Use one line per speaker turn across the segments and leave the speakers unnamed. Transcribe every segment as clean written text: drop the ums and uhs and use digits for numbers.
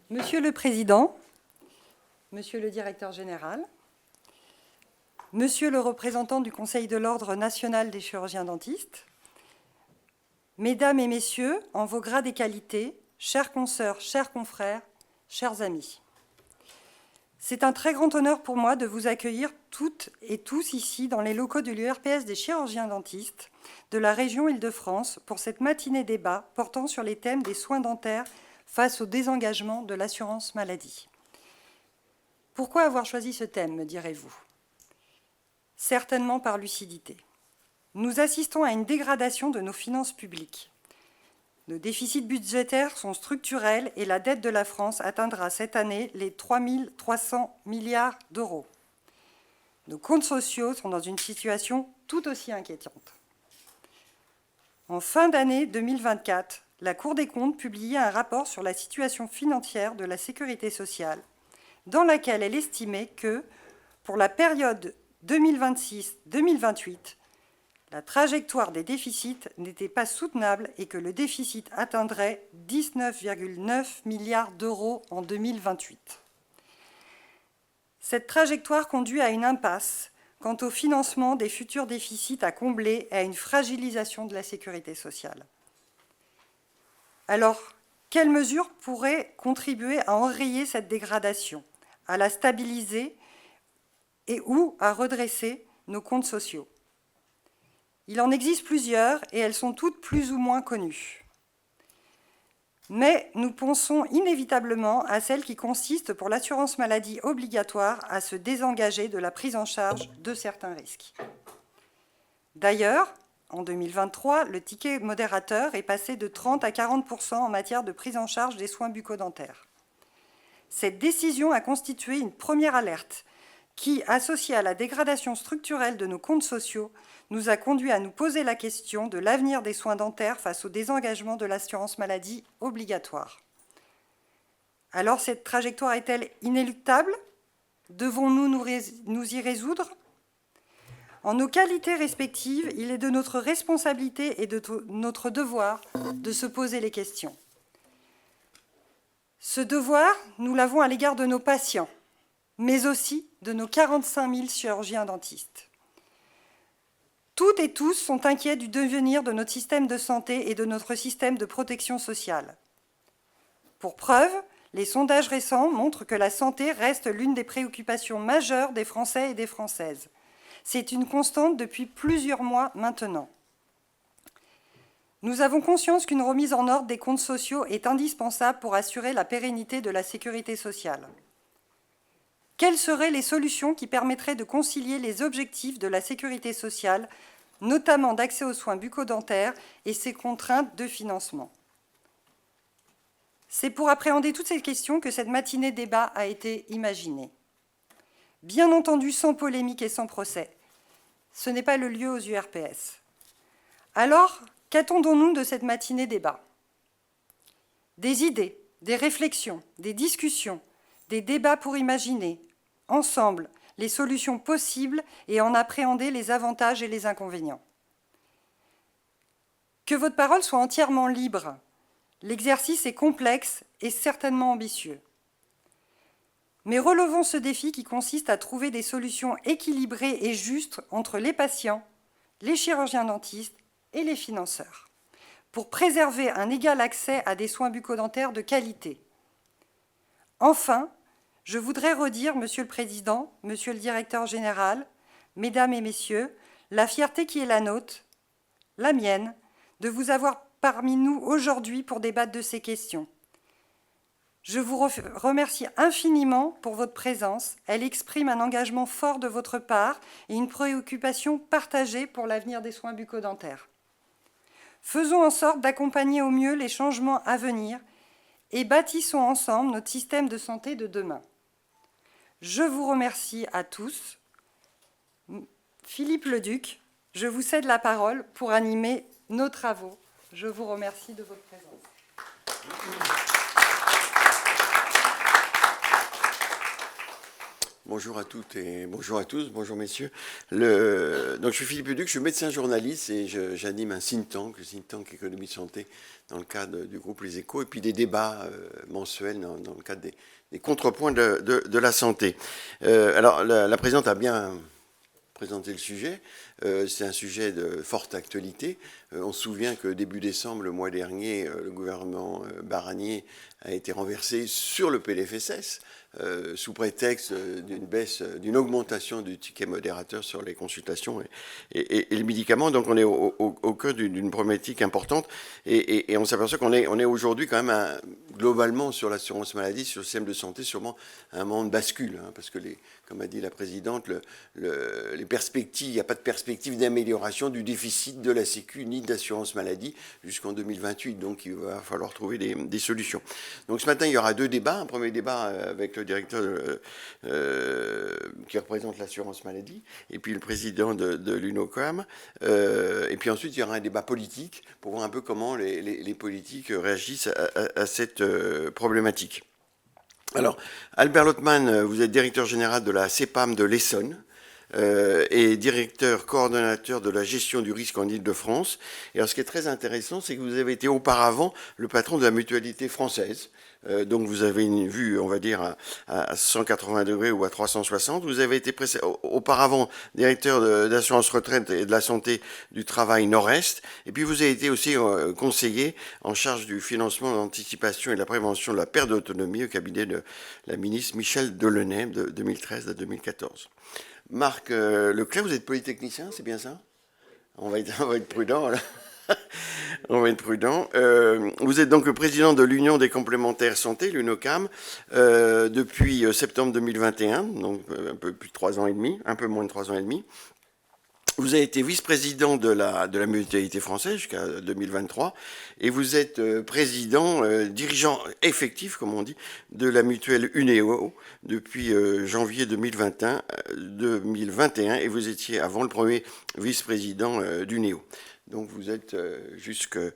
Monsieur le Président, Monsieur le Directeur général, Monsieur le représentant du Conseil de l'Ordre national des chirurgiens-dentistes, Mesdames et Messieurs, en vos grades et qualités, chères consoeurs, chers confrères, chers amis. C'est un très grand honneur pour moi de vous accueillir toutes et tous ici dans les locaux de l'URPS des chirurgiens-dentistes de la région Île-de-France pour cette matinée débat portant sur les thèmes des soins dentaires face au désengagement de l'assurance maladie. Pourquoi avoir choisi ce thème, me direz-vous? Certainement par lucidité. Nous assistons à une dégradation de nos finances publiques. Nos déficits budgétaires sont structurels et la dette de la France atteindra cette année les 3 300 milliards d'euros. Nos comptes sociaux sont dans une situation tout aussi inquiétante. En fin d'année 2024, la Cour des comptes publiait un rapport sur la situation financière de la sécurité sociale, dans laquelle elle estimait que, pour la période 2026-2028, la trajectoire des déficits n'était pas soutenable et que le déficit atteindrait 19,9 milliards d'euros en 2028. Cette trajectoire conduit à une impasse quant au financement des futurs déficits à combler et à une fragilisation de la sécurité sociale. Alors, quelles mesures pourraient contribuer à enrayer cette dégradation, à la stabiliser et ou à redresser nos comptes sociaux? Il en existe plusieurs et elles sont toutes plus ou moins connues. Mais nous pensons inévitablement à celle qui consiste pour l'assurance maladie obligatoire à se désengager de la prise en charge de certains risques. D'ailleurs, en 2023, le ticket modérateur est passé de 30 à 40% en matière de prise en charge des soins bucco-dentaires. Cette décision a constitué une première alerte qui, associée à la dégradation structurelle de nos comptes sociaux, nous a conduit à nous poser la question de l'avenir des soins dentaires face au désengagement de l'assurance maladie obligatoire. Alors cette trajectoire est-elle inéluctable? Devons-nous nous y résoudre? En nos qualités respectives, il est de notre responsabilité et de notre devoir de se poser les questions. Ce devoir, nous l'avons à l'égard de nos patients, mais aussi de nos 45 000 chirurgiens-dentistes. Toutes et tous sont inquiets du devenir de notre système de santé et de notre système de protection sociale. Pour preuve, les sondages récents montrent que la santé reste l'une des préoccupations majeures des Français et des Françaises. C'est une constante depuis plusieurs mois maintenant. Nous avons conscience qu'une remise en ordre des comptes sociaux est indispensable pour assurer la pérennité de la sécurité sociale. Quelles seraient les solutions qui permettraient de concilier les objectifs de la sécurité sociale, notamment d'accès aux soins bucco-dentaires et ses contraintes de financement? C'est pour appréhender toutes ces questions que cette matinée débat a été imaginée. Bien entendu, sans polémique et sans procès. Ce n'est pas le lieu aux URPS. Alors, qu'attendons-nous de cette matinée débat? Des idées, des réflexions, des discussions, des débats pour imaginer, ensemble, les solutions possibles et en appréhender les avantages et les inconvénients. Que votre parole soit entièrement libre. L'exercice est complexe et certainement ambitieux. Mais relevons ce défi qui consiste à trouver des solutions équilibrées et justes entre les patients, les chirurgiens-dentistes et les financeurs, pour préserver un égal accès à des soins bucco-dentaires de qualité. Enfin, je voudrais redire, Monsieur le Président, Monsieur le Directeur général, Mesdames et Messieurs, la fierté qui est la nôtre, la mienne, de vous avoir parmi nous aujourd'hui pour débattre de ces questions. Je vous remercie infiniment pour votre présence. Elle exprime un engagement fort de votre part et une préoccupation partagée pour l'avenir des soins bucco-dentaires. Faisons en sorte d'accompagner au mieux les changements à venir et bâtissons ensemble notre système de santé de demain. Je vous remercie à tous. Philippe Leduc, je vous cède la parole pour animer nos travaux. Je vous remercie de votre présence.
Bonjour à toutes et bonjour à tous, bonjour messieurs. Donc je suis Philippe Leduc, je suis médecin journaliste et j'anime un think tank, le think tank économie santé, dans le cadre du groupe Les Échos, et puis des débats mensuels dans le cadre des contrepoints de la santé. Alors la présidente a bien présenter le sujet. C'est un sujet de forte actualité. On se souvient que début décembre, le mois dernier, le gouvernement Barnier a été renversé sur le PLFSS sous prétexte d'une baisse, d'une augmentation du ticket modérateur sur les consultations et les médicaments. Donc on est au cœur d'une problématique importante et on s'aperçoit qu'on est aujourd'hui quand même globalement sur l'assurance maladie, sur le système de santé, sûrement un moment de bascule, hein, parce que comme a dit la présidente, les perspectives, il n'y a pas de perspective d'amélioration du déficit de la Sécu ni de l'assurance maladie jusqu'en 2028. Donc il va falloir trouver des solutions. Donc ce matin, il y aura deux débats. Un premier débat avec le directeur qui représente l'assurance maladie et puis le président de l'UNOCAM. Et puis ensuite, il y aura un débat politique pour voir un peu comment les politiques réagissent à cette problématique. Alors, Albert Lottmann, vous êtes directeur général de la CEPAM de l'Essonne et directeur coordonnateur de la gestion du risque en Île-de-France. Et alors, ce qui est très intéressant, c'est que vous avez été auparavant le patron de la mutualité française. Donc vous avez une vue, on va dire, à 180 degrés ou à 360. Vous avez été auparavant directeur d'assurance retraite et de la santé du travail Nord-Est. Et puis vous avez été aussi conseiller en charge du financement, de l'anticipation et de la prévention de la perte d'autonomie au cabinet de la ministre Michel Delaunay de 2013 à 2014. Marc Leclerc, vous êtes polytechnicien, c'est bien ça? On va être prudent, là. On va être prudent. Vous êtes donc le président de l'Union des complémentaires santé, l'UNOCAM, depuis septembre 2021, donc un peu plus de 3 ans et demi, un peu moins de 3 ans et demi. Vous avez été vice-président de la mutualité française jusqu'à 2023 et vous êtes président, dirigeant effectif, comme on dit, de la mutuelle UNEO depuis janvier 2021 et vous étiez avant le premier vice-président d'UNEO. Donc vous êtes jusqu'au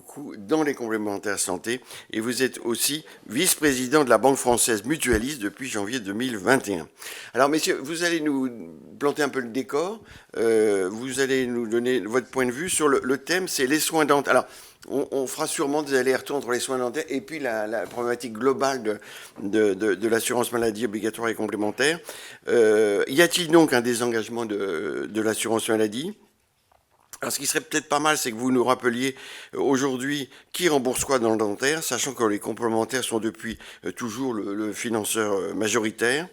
cou dans les complémentaires santé et vous êtes aussi vice-président de la Banque française mutualiste depuis janvier 2021. Alors messieurs, vous allez nous planter un peu le décor, vous allez nous donner votre point de vue sur le thème, c'est les soins dentaires. Alors on fera sûrement des allers-retours entre les soins dentaires et puis la problématique globale de l'assurance maladie obligatoire et complémentaire. Y a-t-il donc un désengagement de l'assurance maladie ? Alors, ce qui serait peut-être pas mal, c'est que vous nous rappeliez aujourd'hui qui rembourse quoi dans le dentaire, sachant que les complémentaires sont depuis toujours le financeur majoritaire.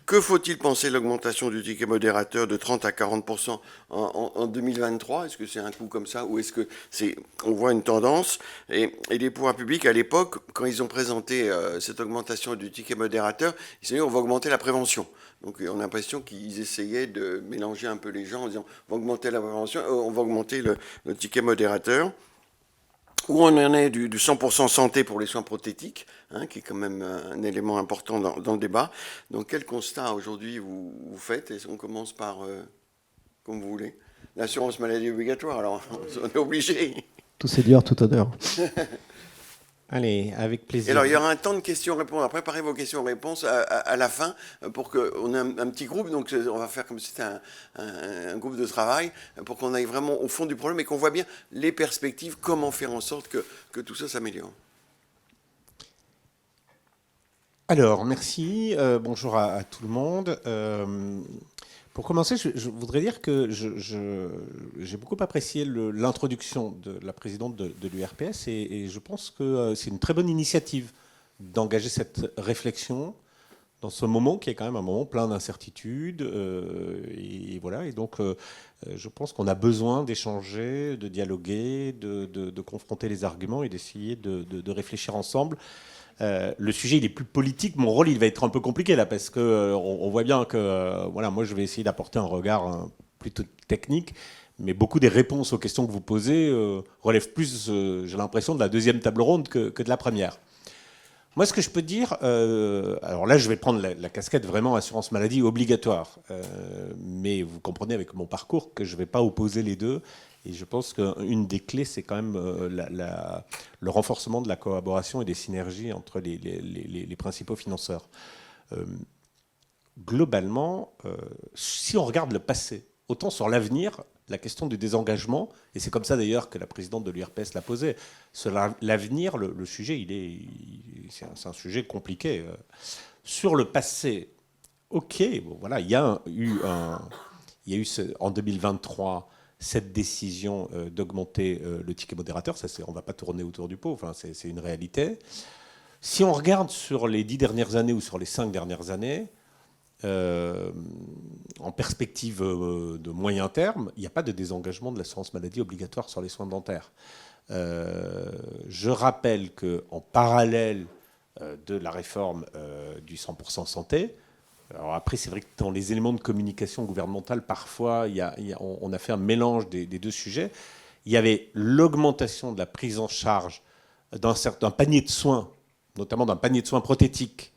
Que faut-il penser de l'augmentation du ticket modérateur de 30 à 40% en 2023 ? Est-ce que c'est un coup comme ça ou est-ce que on voit une tendance et les pouvoirs publics, à l'époque, quand ils ont présenté cette augmentation du ticket modérateur, ils se sont dit on va augmenter la prévention. Donc on a l'impression qu'ils essayaient de mélanger un peu les gens en disant on va augmenter la prévention, on va augmenter le ticket modérateur. Où on en est du 100% santé pour les soins prothétiques, hein, qui est quand même un élément important dans le débat. Donc quel constat aujourd'hui vous faites ? Et on commence par, comme vous voulez, l'assurance maladie obligatoire. Alors on est obligé.
Tout Seigneur, tout honneur. Allez, avec plaisir.
Et alors, il y aura un temps de questions-réponses. Préparez vos questions-réponses à la fin pour qu'on ait un petit groupe. Donc, on va faire comme si c'était un groupe de travail pour qu'on aille vraiment au fond du problème et qu'on voit bien les perspectives, comment faire en sorte que tout ça s'améliore.
Alors, merci. Bonjour à tout le monde. Pour commencer, je voudrais dire que j'ai beaucoup apprécié l'introduction de la présidente de l'URPS et je pense que c'est une très bonne initiative d'engager cette réflexion dans ce moment qui est quand même un moment plein d'incertitudes. Et voilà. Et donc, je pense qu'on a besoin d'échanger, de dialoguer, de confronter les arguments et d'essayer de réfléchir ensemble. Le sujet, il est plus politique. Mon rôle, il va être un peu compliqué là, parce que on voit bien que voilà, moi, je vais essayer d'apporter un regard plutôt technique, mais beaucoup des réponses aux questions que vous posez relèvent plus, j'ai l'impression, de la deuxième table ronde que de la première. Moi, ce que je peux dire, alors là, je vais prendre la casquette vraiment assurance maladie obligatoire, mais vous comprenez avec mon parcours que je ne vais pas opposer les deux. Et je pense qu'une des clés, c'est quand même le renforcement de la collaboration et des synergies entre les principaux financeurs. globalement, si on regarde le passé, autant sur l'avenir, la question du désengagement, et c'est comme ça d'ailleurs que la présidente de l'URPS l'a posé, sur l'avenir, le sujet, c'est un sujet compliqué. Sur le passé, ok, bon, voilà, il y a eu en 2023 cette décision d'augmenter le ticket modérateur. On ne va pas tourner autour du pot, enfin, c'est une réalité. Si on regarde sur les 10 dernières années ou sur les 5 dernières années, en perspective de moyen terme, il n'y a pas de désengagement de l'assurance maladie obligatoire sur les soins dentaires. Je rappelle qu'en parallèle de la réforme du 100% santé, alors après c'est vrai que dans les éléments de communication gouvernementale, parfois on a fait un mélange des deux sujets. Il y avait l'augmentation de la prise en charge d'un panier de soins, notamment d'un panier de soins prothétiques,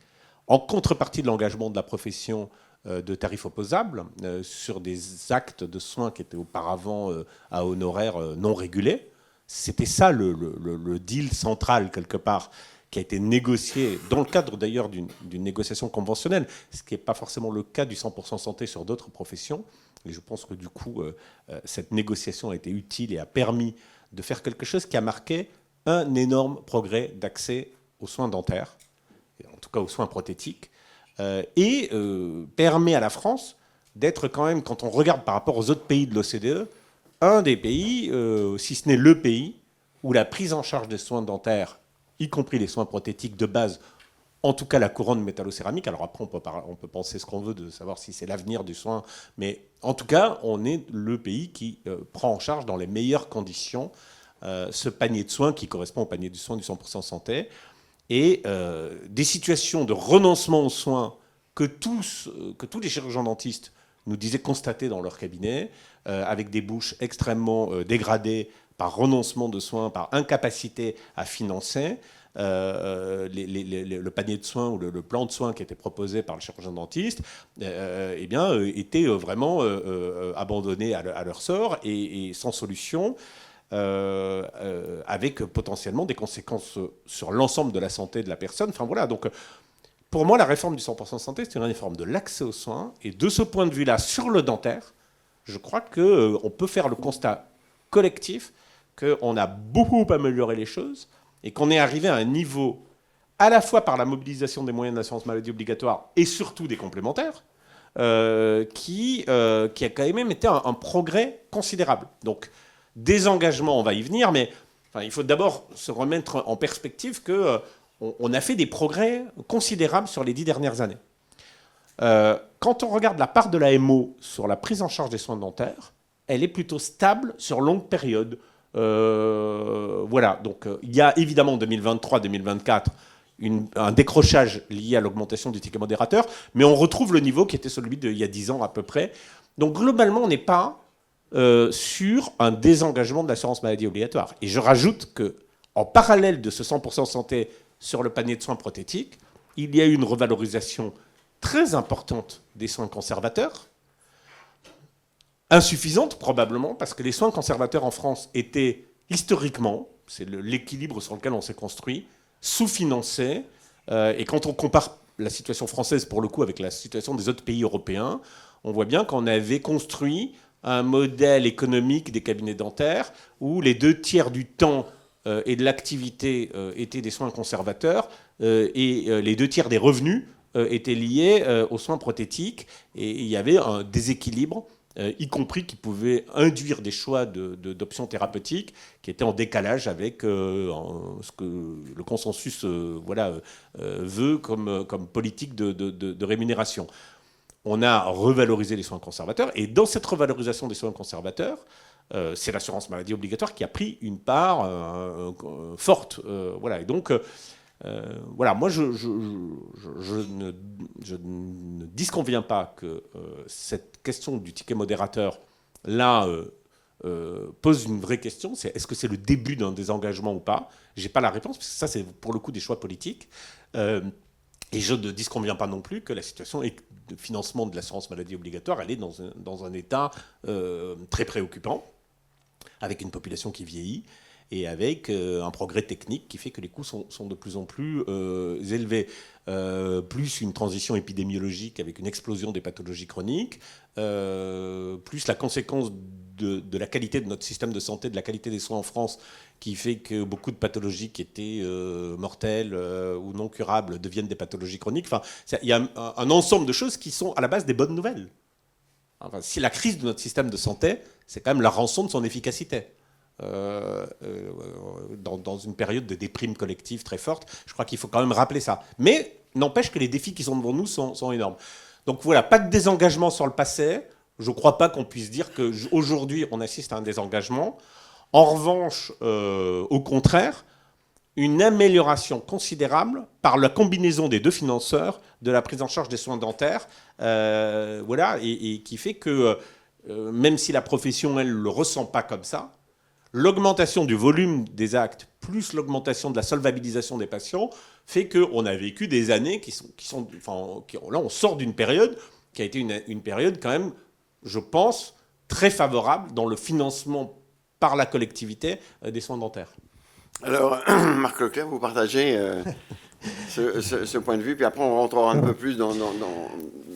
en contrepartie de l'engagement de la profession de tarifs opposables sur des actes de soins qui étaient auparavant à honoraires non régulés. C'était ça le deal central, quelque part, qui a été négocié dans le cadre d'ailleurs d'une négociation conventionnelle, ce qui n'est pas forcément le cas du 100% santé sur d'autres professions. Et je pense que du coup, cette négociation a été utile et a permis de faire quelque chose qui a marqué un énorme progrès d'accès aux soins dentaires, en tout cas aux soins prothétiques, et permet à la France d'être quand même, quand on regarde par rapport aux autres pays de l'OCDE, un des pays, si ce n'est le pays, où la prise en charge des soins dentaires, y compris les soins prothétiques de base, en tout cas la couronne métallo-céramique, alors après on peut penser ce qu'on veut de savoir si c'est l'avenir du soin, mais en tout cas on est le pays qui prend en charge dans les meilleures conditions ce panier de soins qui correspond au panier de soins du 100% santé, et des situations de renoncement aux soins que tous les chirurgiens dentistes nous disaient constater dans leur cabinet, avec des bouches extrêmement dégradées par renoncement de soins, par incapacité à financer. Le panier de soins ou le plan de soins qui était proposé par le chirurgien dentiste était vraiment abandonné à leur sort et sans solution. Avec potentiellement des conséquences sur l'ensemble de la santé de la personne. Enfin voilà, donc pour moi, la réforme du 100% santé, c'est une réforme de l'accès aux soins. Et de ce point de vue-là, sur le dentaire, je crois qu'on peut faire le constat collectif qu'on a beaucoup amélioré les choses et qu'on est arrivé à un niveau, à la fois par la mobilisation des moyens de l'assurance maladie obligatoire et surtout des complémentaires, qui a quand même été un progrès considérable. Donc, désengagement, on va y venir, mais enfin, il faut d'abord se remettre en perspective qu'on a fait des progrès considérables sur les 10 dernières années. Quand on regarde la part de la MO sur la prise en charge des soins dentaires, elle est plutôt stable sur longue période. Voilà, donc il y a évidemment en 2023-2024 un décrochage lié à l'augmentation du ticket modérateur, mais on retrouve le niveau qui était celui d'il y a 10 ans à peu près. Donc globalement, on n'est pas sur un désengagement de l'assurance maladie obligatoire. Et je rajoute qu'en parallèle de ce 100% santé sur le panier de soins prothétiques, il y a eu une revalorisation très importante des soins conservateurs, insuffisante probablement, parce que les soins conservateurs en France étaient historiquement, c'est l'équilibre sur lequel on s'est construit, sous-financés. Et quand on compare la situation française, pour le coup, avec la situation des autres pays européens, on voit bien qu'on avait construit un modèle économique des cabinets dentaires où les 2 tiers du temps et de l'activité étaient des soins conservateurs et les 2 tiers des revenus étaient liés aux soins prothétiques. Et il y avait un déséquilibre, y compris qui pouvait induire des choix d'options thérapeutiques qui étaient en décalage avec ce que le consensus veut comme politique de rémunération. On a revalorisé les soins conservateurs, et dans cette revalorisation des soins conservateurs, c'est l'assurance maladie obligatoire qui a pris une part forte. Voilà. Et donc, moi, je ne disconviens pas que cette question du ticket modérateur, là, pose une vraie question. C'est est-ce que c'est le début d'un désengagement ou pas ? Je n'ai pas la réponse, parce que ça, c'est pour le coup des choix politiques. Et je ne disconviens pas non plus que la situation de financement de l'assurance maladie obligatoire, elle est dans un état très préoccupant, avec une population qui vieillit. et avec un progrès technique qui fait que les coûts sont de plus en plus élevés. Plus une transition épidémiologique avec une explosion des pathologies chroniques, plus la conséquence de la qualité de notre système de santé, de la qualité des soins en France, qui fait que beaucoup de pathologies qui étaient mortelles ou non curables deviennent des pathologies chroniques. Enfin, il y a un ensemble de choses qui sont à la base des bonnes nouvelles. Enfin, si la crise de notre système de santé, c'est quand même la rançon de son efficacité. Dans une période de déprime collective très forte, je crois qu'il faut quand même rappeler ça. Mais n'empêche que les défis qui sont devant nous sont énormes. Donc voilà, pas de désengagement sur le passé. Je ne crois pas qu'on puisse dire qu'aujourd'hui, on assiste à un désengagement. En revanche, au contraire, une amélioration considérable par la combinaison des deux financeurs de la prise en charge des soins dentaires, voilà, et qui fait que, même si la profession, elle ne le ressent pas comme ça, l'augmentation du volume des actes plus l'augmentation de la solvabilisation des patients fait qu'on a vécu des années là, on sort d'une période qui a été une période quand même, je pense, très favorable dans le financement par la collectivité des soins dentaires.
Alors, Marc Leclerc, vous partagez ce point de vue, puis après on rentrera un peu plus dans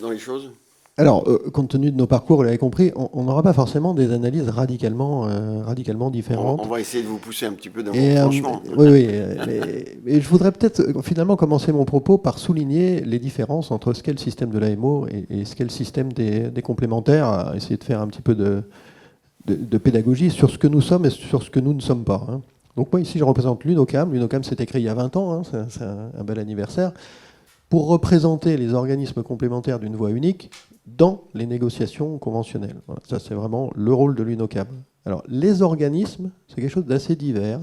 les choses.
Alors, compte tenu de nos parcours, vous l'avez compris, on n'aura pas forcément des analyses radicalement différentes.
On va essayer de vous pousser un petit peu dans
franchement. Oui, mais je voudrais peut-être finalement commencer mon propos par souligner les différences entre ce qu'est le système de l'AMO et ce qu'est le système des complémentaires, essayer de faire un petit peu de pédagogie sur ce que nous sommes et sur ce que nous ne sommes pas. Hein. Donc moi, ici, je représente l'UNOCAM. L'UNOCAM s'est écrit il y a 20 ans, hein, c'est un bel anniversaire, pour représenter les organismes complémentaires d'une voie unique dans les négociations conventionnelles. Voilà, ça, c'est vraiment le rôle de l'UNOCAM. Alors, les organismes, c'est quelque chose d'assez divers.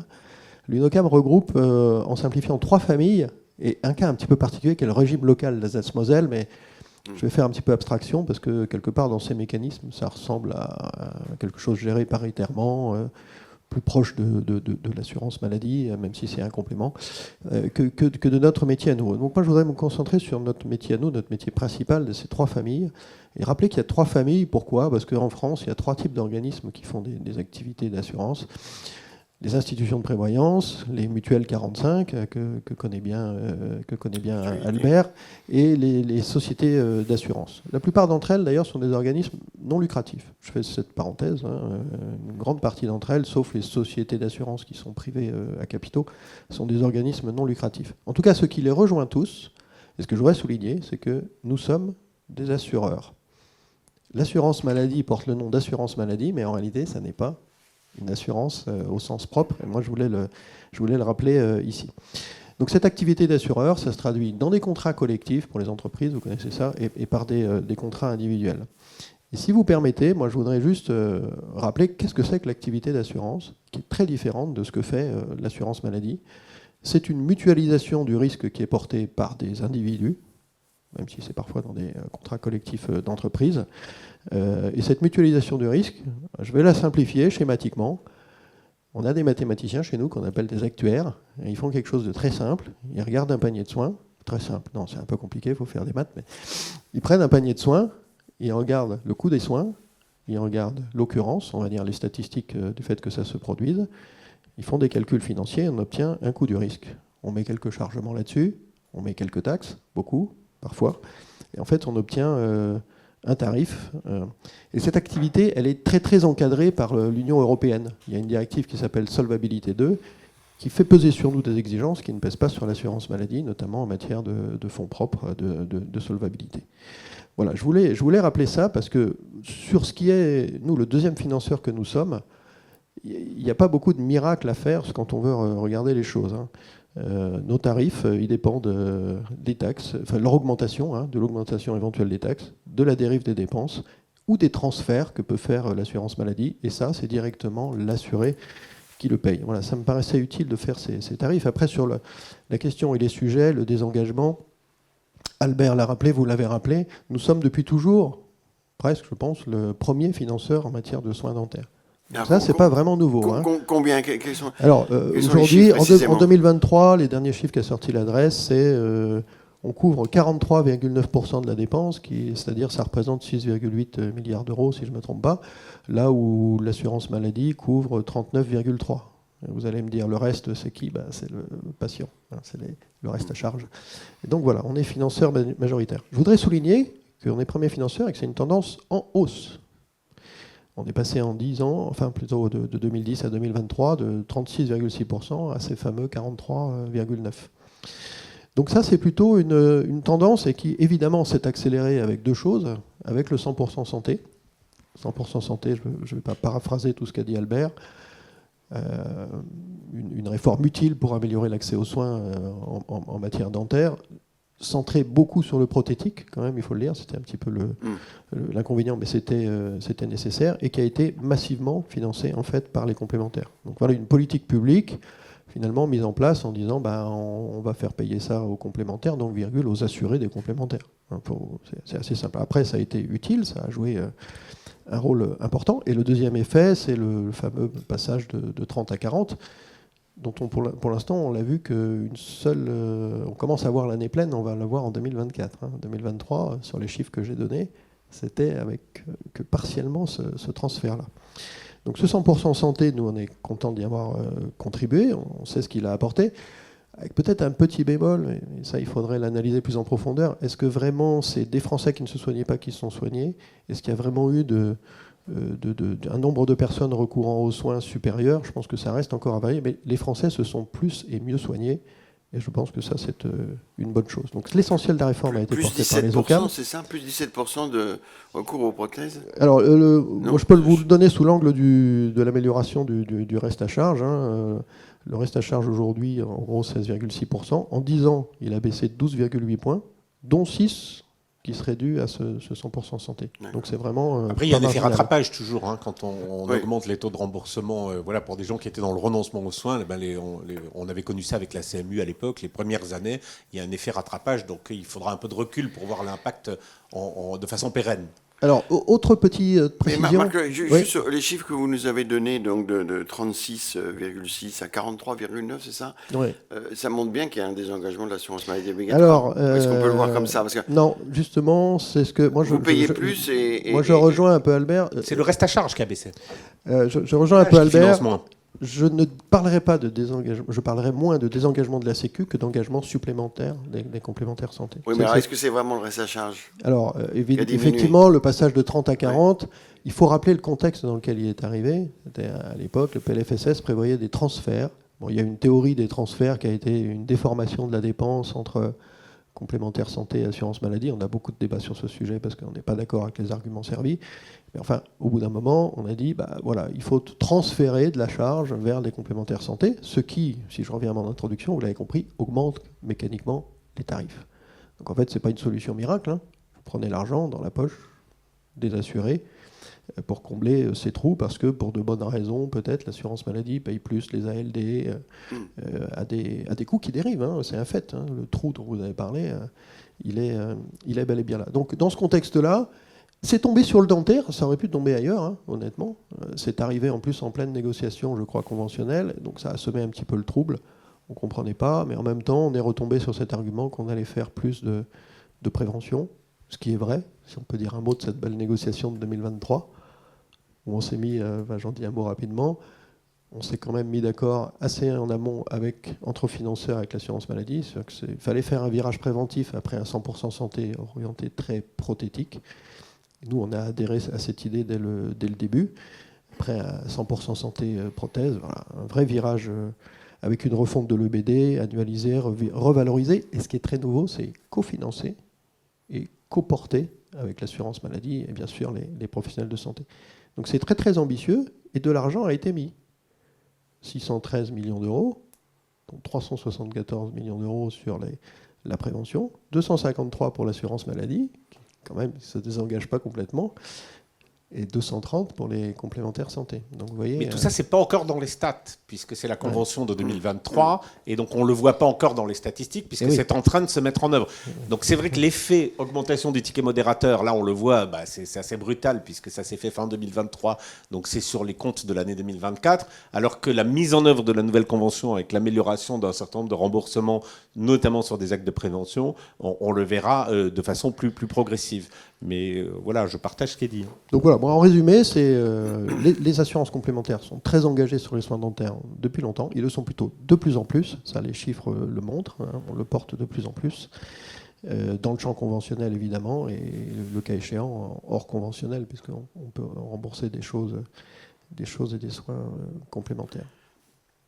L'UNOCAM regroupe, en simplifiant, 3 familles, et un cas un petit peu particulier, qui est le régime local d'Alsace-Moselle, mais je vais faire un petit peu abstraction, parce que quelque part, dans ces mécanismes, ça ressemble à quelque chose géré paritairement, plus proche de l'assurance maladie, même si c'est un complément, que de notre métier à nous. Donc moi, je voudrais me concentrer sur notre métier à nous, notre métier principal de ces 3 familles, et rappeler qu'il y a 3 familles. Pourquoi ? Parce qu'en France, il y a 3 types d'organismes qui font des activités d'assurance. Les institutions de prévoyance, les mutuelles 45, que connaît bien Albert, et les sociétés d'assurance. La plupart d'entre elles, d'ailleurs, sont des organismes non lucratifs. Je fais cette parenthèse. Une grande partie d'entre elles, sauf les sociétés d'assurance qui sont privées à capitaux, sont des organismes non lucratifs. En tout cas, ce qui les rejoint tous, et ce que je voudrais souligner, c'est que nous sommes des assureurs. L'assurance maladie porte le nom d'assurance maladie, mais en réalité, ça n'est pas une assurance au sens propre, et moi je voulais le rappeler ici. Donc cette activité d'assureur, ça se traduit dans des contrats collectifs pour les entreprises, vous connaissez ça, et par des contrats individuels. Et si vous permettez, moi je voudrais juste rappeler qu'est-ce que c'est que l'activité d'assurance, qui est très différente de ce que fait l'assurance maladie. C'est une mutualisation du risque qui est porté par des individus, même si c'est parfois dans des contrats collectifs d'entreprise. Et cette mutualisation du risque, je vais la simplifier schématiquement. On a des mathématiciens chez nous qu'on appelle des actuaires. Et ils font quelque chose de très simple. Ils regardent un panier de soins. Très simple. Non, c'est un peu compliqué, il faut faire des maths. Mais ils prennent un panier de soins, ils regardent le coût des soins, ils regardent l'occurrence, on va dire les statistiques du fait que ça se produise. Ils font des calculs financiers et on obtient un coût du risque. On met quelques chargements là-dessus, on met quelques taxes, beaucoup, parfois. Et en fait, on obtient un tarif. Et cette activité, elle est très très encadrée par l'Union européenne. Il y a une directive qui s'appelle Solvabilité 2, qui fait peser sur nous des exigences qui ne pèsent pas sur l'assurance maladie, notamment en matière de fonds propres, de solvabilité. Voilà, je voulais rappeler ça parce que sur ce qui est, nous, le deuxième financeur que nous sommes, il n'y a pas beaucoup de miracles à faire quand on veut regarder les choses. Nos tarifs, ils dépendent des taxes, enfin leur augmentation, de l'augmentation éventuelle des taxes, de la dérive des dépenses ou des transferts que peut faire l'assurance maladie. Et ça, c'est directement l'assuré qui le paye. Voilà, ça me paraissait utile de faire ces tarifs. Après, sur la question et les sujets, le désengagement, Albert l'a rappelé, vous l'avez rappelé, nous sommes depuis toujours, presque, je pense, le premier financeur en matière de soins dentaires. Alors, ça, c'est pas vraiment nouveau.
Combien quels sont,
alors, aujourd'hui, en 2023, les derniers chiffres qu'a sorti l'adresse, c'est on couvre 43,9% de la dépense, c'est-à-dire ça représente 6,8 milliards d'euros, si je ne me trompe pas, là où l'assurance maladie couvre 39,3. Vous allez me dire, le reste, c'est qui? C'est le patient, hein, c'est le reste à charge. Et donc voilà, on est financeur majoritaire. Je voudrais souligner qu'on est premier financeur et que c'est une tendance en hausse. On est passé en 10 ans, enfin plutôt de 2010 à 2023, de 36,6% à ces fameux 43,9%. Donc ça, c'est plutôt une tendance et qui, évidemment, s'est accélérée avec deux choses. Avec le 100% santé. 100% santé, je ne vais pas paraphraser tout ce qu'a dit Albert. Une réforme utile pour améliorer l'accès aux soins en matière dentaire, centrée beaucoup sur le prothétique, quand même, il faut le dire. C'était un petit peu l'inconvénient, mais c'était nécessaire, et qui a été massivement financée, en fait, par les complémentaires. Donc voilà, une politique publique finalement mise en place en disant on va faire payer ça aux complémentaires, donc virgule, aux assurés des complémentaires. C'est assez simple. Après, ça a été utile, ça a joué un rôle important. Et le deuxième effet, c'est le fameux passage de 30 à 40, dont pour l'instant, on l'a vu qu'une seule... on commence à voir l'année pleine, on va la voir en 2024. 2023, sur les chiffres que j'ai donnés, c'était avec que partiellement ce transfert-là. Donc ce 100% santé, nous on est content d'y avoir contribué, on sait ce qu'il a apporté, avec peut-être un petit bémol, et ça il faudrait l'analyser plus en profondeur. Est-ce que vraiment c'est des Français qui ne se soignaient pas qui se sont soignés? Est-ce qu'il y a vraiment eu un nombre de personnes recourant aux soins supérieurs? Je pense que ça reste encore à varier, mais les Français se sont plus et mieux soignés. Et je pense que ça, c'est une bonne chose. Donc l'essentiel de la réforme a été porté par les OCAM.
C'est ça, plus 17% de recours aux prothèses?
Alors, moi, je peux vous le donner sous l'angle de l'amélioration du reste à charge. Le reste à charge aujourd'hui, en gros, 16,6%. En 10 ans, il a baissé de 12,8 points, dont 6 qui serait dû à ce 100% santé. Donc c'est vraiment...
Après, il y a un effet rattrapage toujours, quand on augmente les taux de remboursement. Voilà, pour des gens qui étaient dans le renoncement aux soins, on avait connu ça avec la CMU à l'époque, les premières années, il y a un effet rattrapage, donc il faudra un peu de recul pour voir l'impact de façon pérenne.
Alors, autre petite précision...
Marc, juste sur les chiffres que vous nous avez donnés, donc de 36,6 à 43,9, c'est ça?
Oui.
Ça montre bien qu'il y a un désengagement de l'assurance maladie obligatoire.
Alors,
est-ce qu'on peut le voir comme ça? Parce que
non, justement, c'est ce que...
vous payez plus et...
Moi, je rejoins un peu Albert.
C'est le reste à charge qui a baissé.
Je rejoins un peu Albert.
Financement.
Je ne parlerai pas de désengagement, je parlerai moins de désengagement de la Sécu que d'engagement supplémentaire des complémentaires santé.
Oui, mais alors, est-ce que c'est vraiment le reste à charge?
Alors, effectivement, le passage de 30 à 40, il faut rappeler le contexte dans lequel il est arrivé. À l'époque, le PLFSS prévoyait des transferts. Bon, il y a une théorie des transferts qui a été une déformation de la dépense entre complémentaire santé et assurance maladie. On a beaucoup de débats sur ce sujet parce qu'on n'est pas d'accord avec les arguments servis. Mais enfin, au bout d'un moment, on a dit, voilà, il faut transférer de la charge vers les complémentaires santé, ce qui, si je reviens à mon introduction, vous l'avez compris, augmente mécaniquement les tarifs. Donc en fait, ce n'est pas une solution miracle. Vous prenez l'argent dans la poche des assurés pour combler ces trous, parce que pour de bonnes raisons, peut-être, l'assurance maladie paye plus les ALD à des coûts qui dérivent. C'est un fait. Le trou dont vous avez parlé, il est bel et bien là. Donc dans ce contexte-là, c'est tombé sur le dentaire, ça aurait pu tomber ailleurs, honnêtement. C'est arrivé en plus en pleine négociation, je crois, conventionnelle, donc ça a semé un petit peu le trouble. On ne comprenait pas, mais en même temps, on est retombé sur cet argument qu'on allait faire plus de prévention, ce qui est vrai, si on peut dire un mot de cette belle négociation de 2023, où on s'est mis, j'en dis un mot rapidement, on s'est quand même mis d'accord assez en amont entre financeurs avec l'assurance maladie, c'est-à-dire qu'il fallait faire un virage préventif après un 100% santé orienté très prothétique. Nous, on a adhéré à cette idée dès le début. Après, à 100% santé prothèse, voilà, un vrai virage avec une refonte de l'EBD, annualisé, revalorisé. Et ce qui est très nouveau, c'est cofinancé et coporté avec l'assurance maladie et bien sûr les professionnels de santé. Donc c'est très très ambitieux et de l'argent a été mis. 613 millions d'euros, donc 374 millions d'euros sur la prévention, 253 pour l'assurance maladie, quand même, ça ne se désengage pas complètement, et 230 pour les complémentaires santé. Donc, vous voyez,
mais tout ça, ce n'est pas encore dans les stats, puisque c'est la convention de 2023, et donc on ne le voit pas encore dans les statistiques, puisque c'est en train de se mettre en œuvre. Donc c'est vrai que l'effet augmentation du ticket modérateur, là on le voit, c'est assez brutal, puisque ça s'est fait fin 2023, donc c'est sur les comptes de l'année 2024, alors que la mise en œuvre de la nouvelle convention, avec l'amélioration d'un certain nombre de remboursements, notamment sur des actes de prévention, on le verra de façon plus progressive. Mais voilà, je partage ce qui est dit.
Donc voilà, voilà, bon, en résumé, les assurances complémentaires sont très engagées sur les soins dentaires depuis longtemps. Ils le sont plutôt de plus en plus. Ça, les chiffres le montrent. Hein, on le porte de plus en plus. Dans le champ conventionnel, évidemment, et le cas échéant, hors conventionnel, puisqu'on peut rembourser des choses et des soins complémentaires.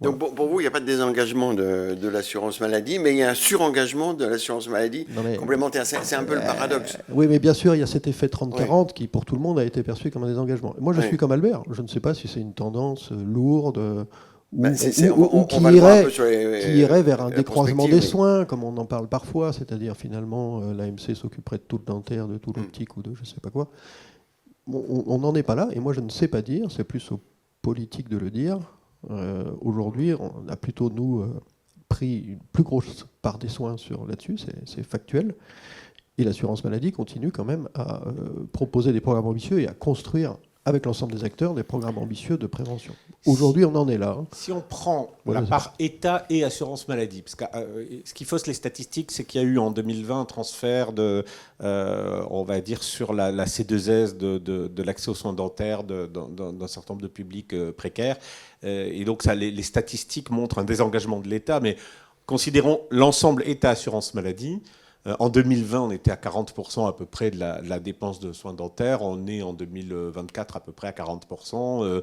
Donc pour vous, il n'y a pas de désengagement de l'assurance maladie, mais il y a un surengagement de l'assurance maladie complémentaire. C'est un peu le paradoxe.
Oui, mais bien sûr, il y a cet effet 30-40 qui, pour tout le monde, a été perçu comme un désengagement. Moi, je suis comme Albert. Je ne sais pas si c'est une tendance lourde ou qui irait vers un décroisement des soins, comme on en parle parfois, c'est-à-dire finalement, l'AMC s'occuperait de tout le dentaire, de tout l'optique ou de je ne sais pas quoi. On n'en est pas là, et moi, je ne sais pas dire, c'est plus aux politiques de le dire. Aujourd'hui, on a plutôt, nous, pris une plus grosse part des soins là-dessus, c'est factuel. Et l'assurance maladie continue quand même à proposer des programmes ambitieux et à construire, avec l'ensemble des acteurs, des programmes ambitieux de prévention. Aujourd'hui, on en est là. Hein.
Si on prend la part État et assurance maladie, parce que ce qui fausse les statistiques, c'est qu'il y a eu en 2020 un transfert on va dire, sur la C2S de l'accès aux soins dentaires d'un certain nombre de publics précaires. Et donc, les statistiques montrent un désengagement de l'État, mais considérons l'ensemble État-assurance maladie. En 2020, on était à 40% à peu près de la dépense de soins dentaires. On est en 2024 à peu près à 40%.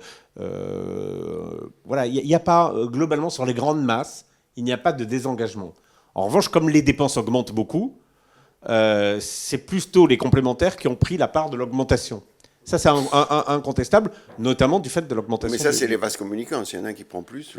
Voilà, il n'y a pas, globalement, sur les grandes masses, il n'y a pas de désengagement. En revanche, comme les dépenses augmentent beaucoup, c'est plutôt les complémentaires qui ont pris la part de l'augmentation. Ça, c'est incontestable, notamment du fait de l'augmentation.
Mais ça, c'est les vases communicants. S'il y en a un qui prend plus,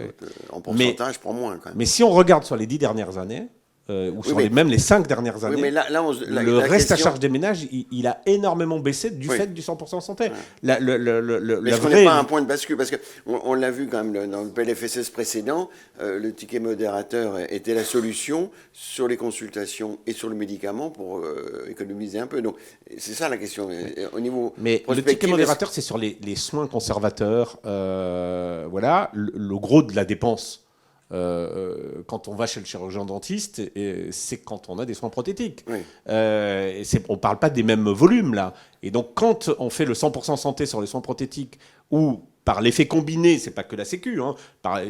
en pourcentage, prend moins quand même.
Mais si on regarde sur les 10 dernières années, ou sur même les 5 dernières années,
mais
le reste à charge des ménages, il a énormément baissé du fait du 100% santé.
Ouais. Mais est-ce qu'on n'est pas un point de bascule? Parce qu'on l'a vu quand même dans le PLFSS précédent, le ticket modérateur était la solution sur les consultations et sur le médicament pour économiser un peu. Donc c'est ça la question. Au niveau
mais le ticket modérateur, c'est sur les soins conservateurs. Voilà, le gros de la dépense. Quand on va chez le chirurgien dentiste, c'est quand on a des soins prothétiques.
Oui.
On ne parle pas des mêmes volumes là. Et donc quand on fait le 100% santé sur les soins prothétiques, ou par l'effet combiné, c'est pas que la Sécu, hein,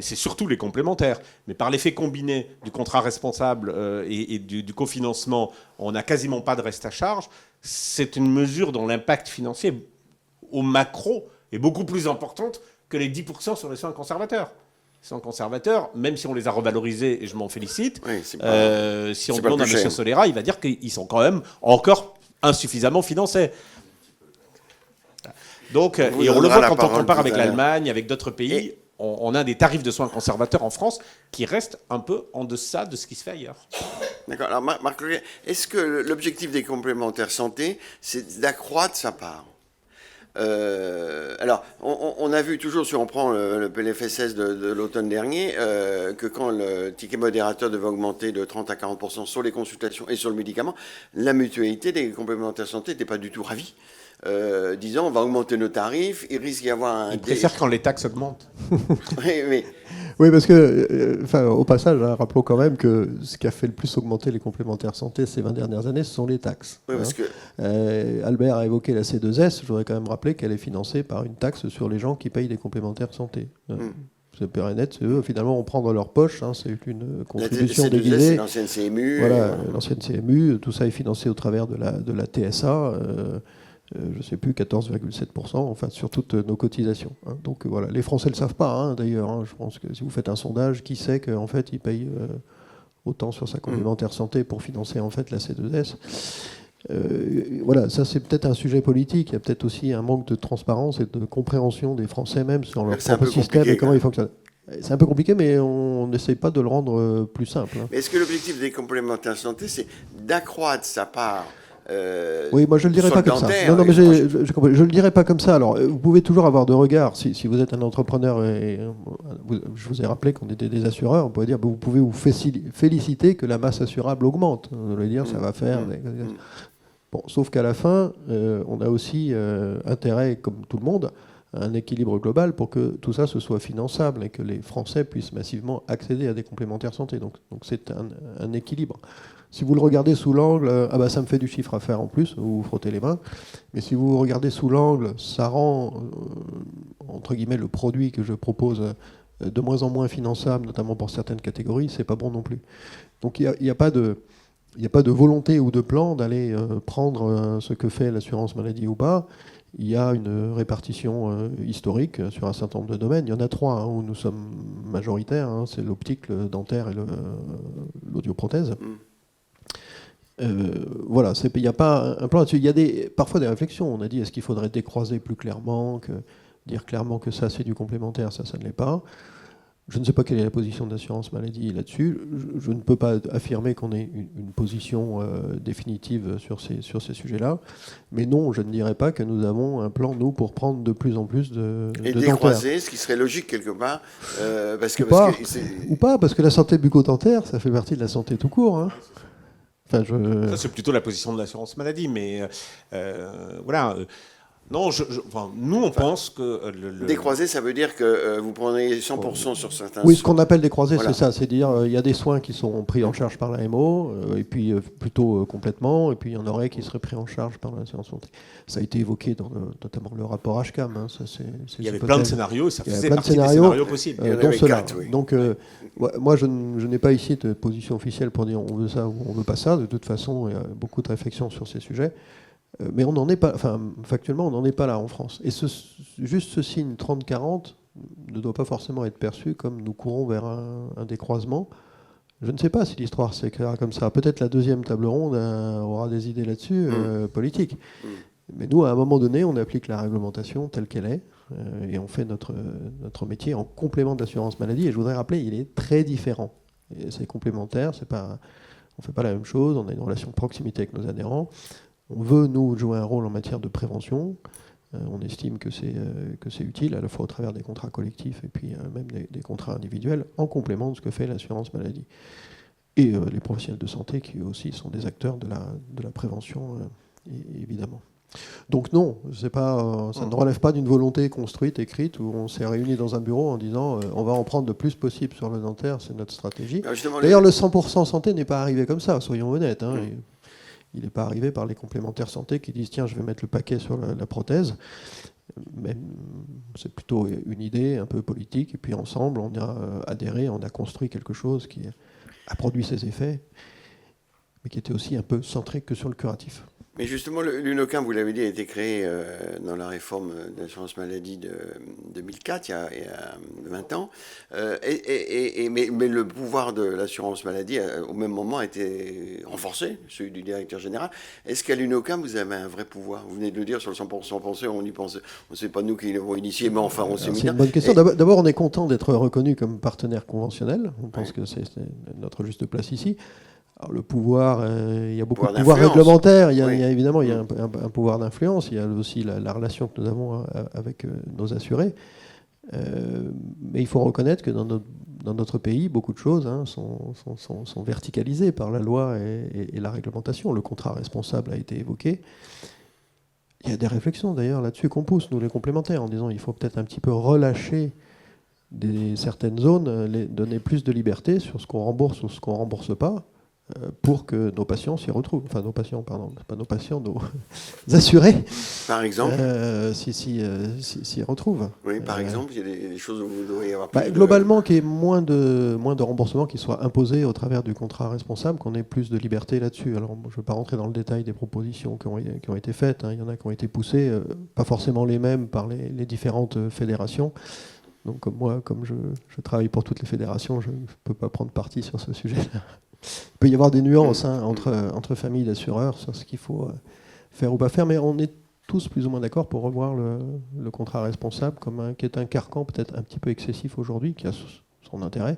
c'est surtout les complémentaires, mais par l'effet combiné du contrat responsable et du cofinancement, on n'a quasiment pas de reste à charge. C'est une mesure dont l'impact financier au macro est beaucoup plus importante que les 10% sur les soins conservateurs. Soins conservateurs, même si on les a revalorisés, et je m'en félicite, si on demande à M. Solera, il va dire qu'ils sont quand même encore insuffisamment financés. Donc, et on le voit quand on compare avec l'Allemagne, avec d'autres pays, on a des tarifs de soins conservateurs en France qui restent un peu en deçà de ce qui se fait ailleurs.
D'accord. Alors, Marc Leguet, est-ce que l'objectif des complémentaires santé, c'est d'accroître sa part ? Alors, on a vu toujours, si on prend le PLFSS de l'automne dernier, que quand le ticket modérateur devait augmenter de 30 à 40% sur les consultations et sur le médicament, la mutualité des complémentaires santé n'était pas du tout ravie. Disant, on va augmenter nos tarifs, il risque d'y avoir un...
Ils préfèrent quand les taxes augmentent.
Oui, parce que, au passage, rappelons quand même que ce qui a fait le plus augmenter les complémentaires santé ces 20 dernières années, ce sont les taxes.
Oui, parce que...
Albert a évoqué la C2S, je voudrais quand même rappeler qu'elle est financée par une taxe sur les gens qui payent des complémentaires santé. C'est père et net, c'est eux, finalement, on prend dans leur poche, hein, c'est une contribution déguisée.
C'est l'ancienne CMU.
Voilà, l'ancienne CMU, tout ça est financé au travers de la TSA. Je ne sais plus, 14,7%, enfin, sur toutes nos cotisations. Hein. Donc voilà, les Français ne le savent pas, hein, d'ailleurs. Hein. Je pense que si vous faites un sondage, qui sait qu'en fait, ils payent autant sur sa complémentaire santé pour financer en fait la C2S. Voilà, ça c'est peut-être un sujet politique. Il y a peut-être aussi un manque de transparence et de compréhension des Français même sur leur propre système et comment il fonctionne. C'est un peu compliqué, mais on n'essaye pas de le rendre plus simple. Hein.
Mais est-ce que l'objectif des complémentaires santé, c'est d'accroître sa part
oui, moi je le dirais pas comme ça. Non, mais je le dirais pas comme ça. Alors, vous pouvez toujours avoir de regard. Si vous êtes un entrepreneur, je vous ai rappelé qu'on était des assureurs, on pourrait dire, vous pouvez vous féliciter que la masse assurable augmente. Vous allez dire, ça va faire. Bon, sauf qu'à la fin, on a aussi intérêt, comme tout le monde, un équilibre global pour que tout ça se soit finançable et que les Français puissent massivement accéder à des complémentaires santé. Donc c'est un équilibre. Si vous le regardez sous l'angle, ah bah ça me fait du chiffre à faire en plus, vous vous frottez les mains, mais si vous regardez sous l'angle, ça rend, entre guillemets, le produit que je propose de moins en moins finançable, notamment pour certaines catégories, c'est pas bon non plus. Donc il n'y a pas de volonté ou de plan d'aller prendre ce que fait l'assurance maladie ou pas. Il y a une répartition historique sur un certain nombre de domaines. Il y en a 3 hein, où nous sommes majoritaires. Hein, c'est l'optique, le dentaire et l'audioprothèse. Voilà, il n'y a pas un plan là-dessus. Il y a parfois des réflexions. On a dit, est-ce qu'il faudrait décroiser plus clairement, dire clairement que ça c'est du complémentaire, ça ne l'est pas. Je ne sais pas quelle est la position de l'assurance maladie là-dessus. Je ne peux pas affirmer qu'on ait une position définitive sur ces sujets-là. Mais non, je ne dirais pas que nous avons un plan, nous, pour prendre de plus en plus de
décroiser, ce qui serait logique quelque part.
Ou pas, parce que la santé bucco-dentaire, ça fait partie de la santé tout court. Hein.
Enfin, ça, c'est plutôt la position de l'assurance maladie. Mais voilà... Non, nous, on pense que...
Décroiser, ça veut dire que vous prenez 100% sur certains...
Oui, ce qu'on appelle décroiser, voilà. C'est ça. C'est dire il y a des soins qui sont pris en charge par l'AMO, et puis plutôt complètement, et puis il y en aurait qui seraient pris en charge par l'assurance santé. Ça a été évoqué dans notamment le rapport HCAM. Hein,
il y avait plein de scénarios, ça faisait partie des scénarios possibles.
Dont cela. Oui. Donc, moi, je n'ai pas ici de position officielle pour dire on veut ça ou on veut pas ça. De toute façon, il y a beaucoup de réflexions sur ces sujets. Mais on n'en est pas, enfin, factuellement, on n'en est pas là en France. Et juste ce signe 30-40 ne doit pas forcément être perçu comme nous courons vers un décroisement. Je ne sais pas si l'histoire s'écrira comme ça. Peut-être la deuxième table ronde aura des idées là-dessus, politiques. Mais nous, à un moment donné, on applique la réglementation telle qu'elle est, et on fait notre métier en complément de l'assurance maladie. Et je voudrais rappeler, il est très différent. Et c'est complémentaire, on ne fait pas la même chose, on a une relation de proximité avec nos adhérents. On veut, nous, jouer un rôle en matière de prévention. On estime que c'est utile, à la fois au travers des contrats collectifs et puis même des contrats individuels, en complément de ce que fait l'assurance maladie. Et les professionnels de santé, qui eux aussi sont des acteurs de la prévention, évidemment. Donc non, ça ne relève pas d'une volonté construite, écrite, où on s'est réunis dans un bureau en disant on va en prendre le plus possible sur le dentaire, c'est notre stratégie. D'ailleurs, le 100% santé n'est pas arrivé comme ça, soyons honnêtes. Hein, il n'est pas arrivé par les complémentaires santé qui disent tiens, je vais mettre le paquet sur la prothèse. Mais c'est plutôt une idée un peu politique. Et puis ensemble, on a adhéré, on a construit quelque chose qui a produit ses effets, mais qui était aussi un peu centré que sur le curatif.
Mais justement, l'UNOCAM, vous l'avez dit, a été créé dans la réforme de l'assurance maladie de 2004, il y a 20 ans. Mais le pouvoir de l'assurance maladie, au même moment, a été renforcé, celui du directeur général. Est-ce qu'à l'UNOCAM, vous avez un vrai pouvoir? Vous venez de le dire, sur le 100% pensé, on y pense. C'est pas nous qui l'avons initié, mais enfin, on s'est mis là.
C'est une bonne question. D'abord, on est content d'être reconnu comme partenaire conventionnel. On pense que c'est notre juste place ici. Alors, le pouvoir, il y a beaucoup de pouvoirs réglementaires, il y a évidemment il y a un pouvoir d'influence, il y a aussi la relation que nous avons avec nos assurés. Mais il faut reconnaître que dans notre pays, beaucoup de choses sont verticalisées par la loi et la réglementation. Le contrat responsable a été évoqué. Il y a des réflexions d'ailleurs là-dessus qu'on pousse, nous les complémentaires, en disant qu'il faut peut-être un petit peu relâcher certaines zones, donner plus de liberté sur ce qu'on rembourse ou ce qu'on ne rembourse pas, pour que nos patients s'y retrouvent. Enfin, nos patients, pardon, pas nos patients, nos assurés.
Par exemple
s'y retrouvent.
Oui, par exemple, il y a des choses où vous devriez avoir
globalement, qu'il y ait moins de remboursements qui soient imposés au travers du contrat responsable, qu'on ait plus de liberté là-dessus. Alors, je ne vais pas rentrer dans le détail des propositions qui ont été faites. Hein. Il y en a qui ont été poussées, pas forcément les mêmes par les différentes fédérations. Donc, comme je travaille pour toutes les fédérations, je ne peux pas prendre parti sur ce sujet-là. Il peut y avoir des nuances entre familles d'assureurs sur ce qu'il faut faire ou pas faire, mais on est tous plus ou moins d'accord pour revoir le contrat responsable qui est un carcan peut-être un petit peu excessif aujourd'hui, qui a son intérêt,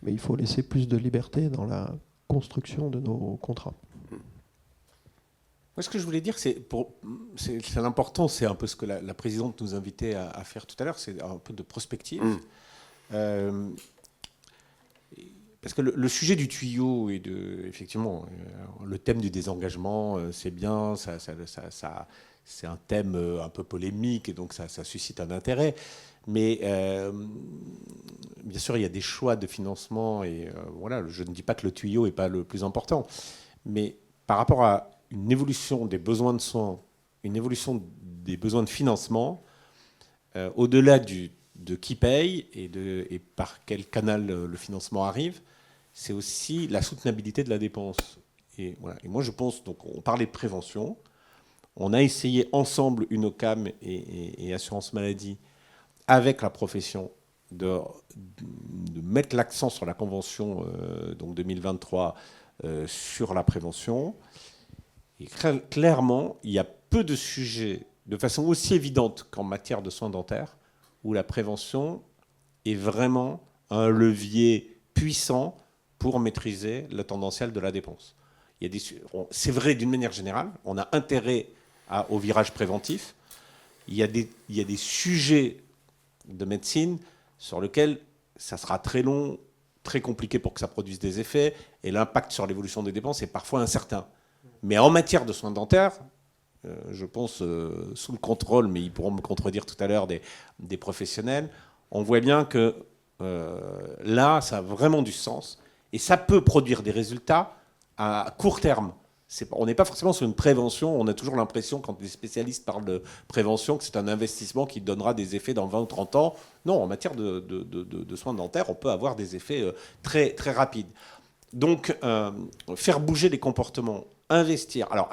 mais il faut laisser plus de liberté dans la construction de nos contrats.
Moi, ce que je voulais dire, c'est l'important, c'est un peu ce que la présidente nous invitait à faire tout à l'heure, c'est un peu de prospective. Parce que le sujet du tuyau et effectivement, le thème du désengagement, c'est bien, ça c'est un thème un peu polémique et donc ça suscite un intérêt. Mais bien sûr, il y a des choix de financement et voilà, je ne dis pas que le tuyau n'est pas le plus important. Mais par rapport à une évolution des besoins de soins, une évolution des besoins de financement, au-delà de qui paye et par quel canal le financement arrive, c'est aussi la soutenabilité de la dépense. Et, voilà. Et moi, je pense, donc, on parlait de prévention. On a essayé ensemble, UNOCAM et Assurance Maladie, avec la profession, de mettre l'accent sur la convention donc 2023 sur la prévention. Et clairement, il y a peu de sujets, de façon aussi évidente qu'en matière de soins dentaires, où la prévention est vraiment un levier puissant pour maîtriser le tendanciel de la dépense. C'est vrai d'une manière générale, on a intérêt au virage préventif. Il y a des sujets de médecine sur lesquels ça sera très long, très compliqué pour que ça produise des effets, et l'impact sur l'évolution des dépenses est parfois incertain. Mais en matière de soins dentaires, je pense, sous le contrôle, mais ils pourront me contredire tout à l'heure, des professionnels, on voit bien que là, ça a vraiment du sens. Et ça peut produire des résultats à court terme. On n'est pas forcément sur une prévention. On a toujours l'impression, quand les spécialistes parlent de prévention, que c'est un investissement qui donnera des effets dans 20 ou 30 ans. Non, en matière de soins dentaires, on peut avoir des effets très, très rapides. Donc, faire bouger les comportements, investir. Alors,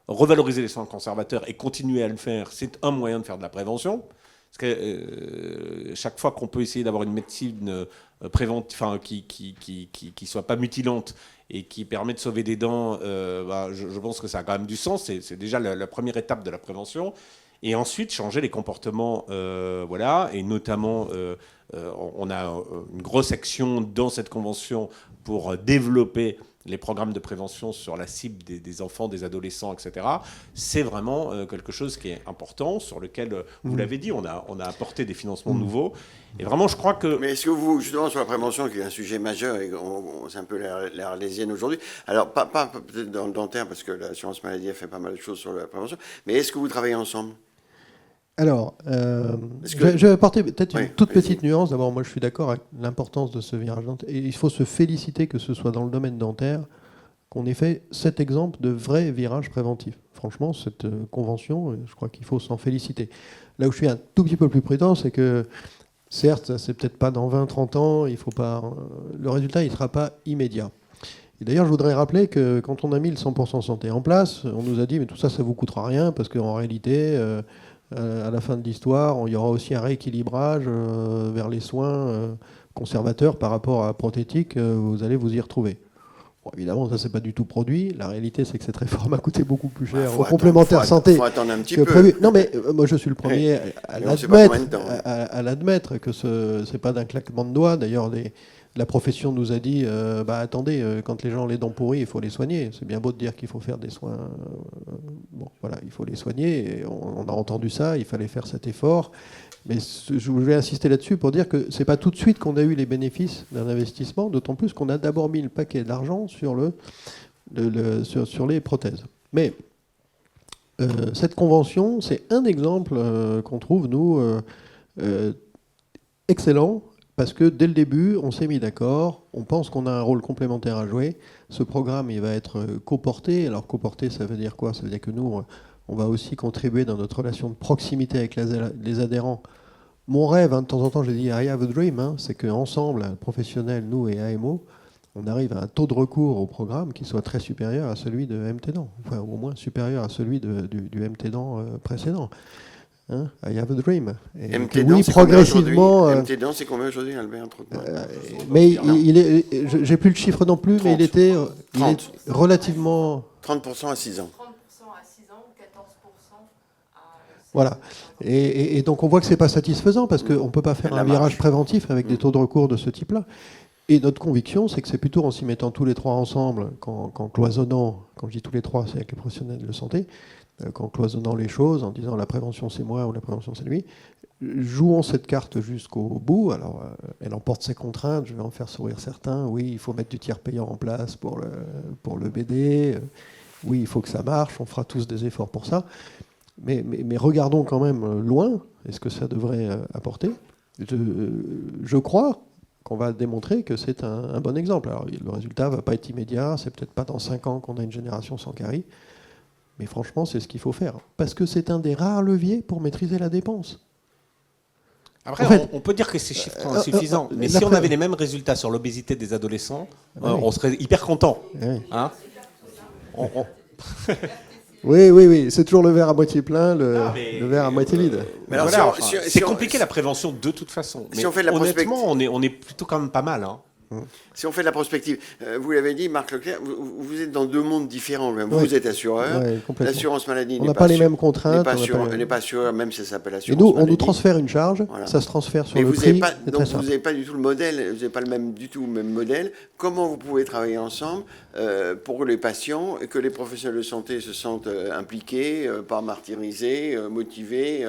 revaloriser les soins conservateurs et continuer à le faire, c'est un moyen de faire de la prévention. Parce que chaque fois qu'on peut essayer d'avoir une médecine qui soit pas mutilante et qui permet de sauver des dents, je pense que ça a quand même du sens. C'est déjà la première étape de la prévention. Et ensuite, changer les comportements, voilà. Et notamment, on a une grosse action dans cette convention pour développer les programmes de prévention sur la cible des enfants, des adolescents, etc. C'est vraiment quelque chose qui est important, sur lequel, vous l'avez dit, on a apporté des financements nouveaux. Et vraiment, je crois que...
Mais est-ce que vous, justement, sur la prévention, qui est un sujet majeur, et c'est un peu l'ère arlésienne aujourd'hui, alors pas peut-être dans le dentaire, parce que l'assurance maladie a fait pas mal de choses sur la prévention, mais est-ce que vous travaillez ensemble ?
Alors, je vais apporter peut-être une toute petite nuance. D'abord, moi, je suis d'accord avec l'importance de ce virage dentaire. Et il faut se féliciter que ce soit dans le domaine dentaire qu'on ait fait cet exemple de vrai virage préventif. Franchement, cette convention, je crois qu'il faut s'en féliciter. Là où je suis un tout petit peu plus prudent, c'est que, certes, c'est peut-être pas dans 20-30 ans, il faut pas, le résultat, il ne sera pas immédiat. Et d'ailleurs, je voudrais rappeler que quand on a mis le 100% santé en place, on nous a dit, mais tout ça, ça ne vous coûtera rien, parce qu'en réalité... à la fin de l'histoire, il y aura aussi un rééquilibrage vers les soins conservateurs par rapport à prothétique. Vous allez vous y retrouver. Bon, évidemment, ça, c'est pas du tout produit. La réalité, c'est que cette réforme a coûté beaucoup plus cher aux complémentaires santé.
Il faut attendre un petit peu.
Prévu. Non, mais moi, je suis le premier à l'admettre que ce n'est pas d'un claquement de doigts. D'ailleurs, la profession nous a dit attendez, quand les gens ont les dents pourries, il faut les soigner. C'est bien beau de dire qu'il faut faire des soins. Bon, voilà, il faut les soigner. Et on a entendu ça, il fallait faire cet effort. Mais je vais insister là-dessus pour dire que ce n'est pas tout de suite qu'on a eu les bénéfices d'un investissement, d'autant plus qu'on a d'abord mis le paquet d'argent sur les prothèses. Mais cette convention, c'est un exemple qu'on trouve, nous, excellent. Parce que dès le début, on s'est mis d'accord, on pense qu'on a un rôle complémentaire à jouer. Ce programme, il va être coporté. Alors coporté, ça veut dire quoi ? Ça veut dire que nous, on va aussi contribuer dans notre relation de proximité avec les adhérents. Mon rêve, de temps en temps, j'ai dit I have a dream, c'est qu'ensemble, professionnels, nous et AMO, on arrive à un taux de recours au programme qui soit très supérieur à celui de MTDAN, enfin au moins supérieur à celui du MTDAN précédent. I have a dream. Et
MTDAN,
progressivement.
MTDAN, c'est combien aujourd'hui, Albert ?
Mais j'ai plus le chiffre non plus, 30, mais il est relativement.
30% à 6 ans.
30% à 6 ans, 14% à.
Voilà. Et donc on voit que c'est pas satisfaisant parce qu'on ne peut pas faire un virage préventif avec des taux de recours de ce type-là. Et notre conviction, c'est que c'est plutôt en s'y mettant tous les trois ensemble, qu'en cloisonnant, quand je dis tous les trois, c'est avec les professionnels de santé, qu'en cloisonnant les choses, en disant la prévention c'est moi ou la prévention c'est lui, jouons cette carte jusqu'au bout. Alors, elle emporte ses contraintes, je vais en faire sourire certains. Oui, il faut mettre du tiers payant en place pour le BD. Oui, il faut que ça marche, on fera tous des efforts pour ça. Mais regardons quand même loin, est-ce que ça devrait apporter. Je crois qu'on va démontrer que c'est un bon exemple. Alors, le résultat ne va pas être immédiat, c'est peut-être pas dans 5 ans qu'on a une génération sans carie, mais franchement, c'est ce qu'il faut faire. Parce que c'est un des rares leviers pour maîtriser la dépense.
Après,
En fait,
on peut dire que ces chiffres sont insuffisants, mais si on avait les mêmes résultats sur l'obésité des adolescents, on serait hyper content.
Oui.
Hein
Oui, c'est toujours le verre à moitié plein, le verre à moitié vide.
Mais alors,
Voilà,
si on-
c'est compliqué la prévention de toute façon.
Si
Mais
on fait de la
honnêtement, on est plutôt quand même pas mal. Hein.
Si on fait de la prospective, vous l'avez dit, Marc Leclerc, vous êtes dans 2 mondes différents. Vous êtes assureur,
Ouais, complètement.
l'assurance maladie
On
n'est
n'a
pas
pas les
sûr-
mêmes contraintes.
n'est pas assureur, même si ça s'appelle
Et
assurance
nous, on
maladie.
nous transfère une charge,
Voilà.
ça se transfère sur
Mais
le
vous
prix.
n'avez pas,
c'est
donc
très
vous
simple.
n'avez pas du tout le modèle, vous n'avez pas du tout le même modèle. Comment vous pouvez travailler ensemble pour les patients et que les professionnels de santé se sentent impliqués, pas martyrisés, motivés,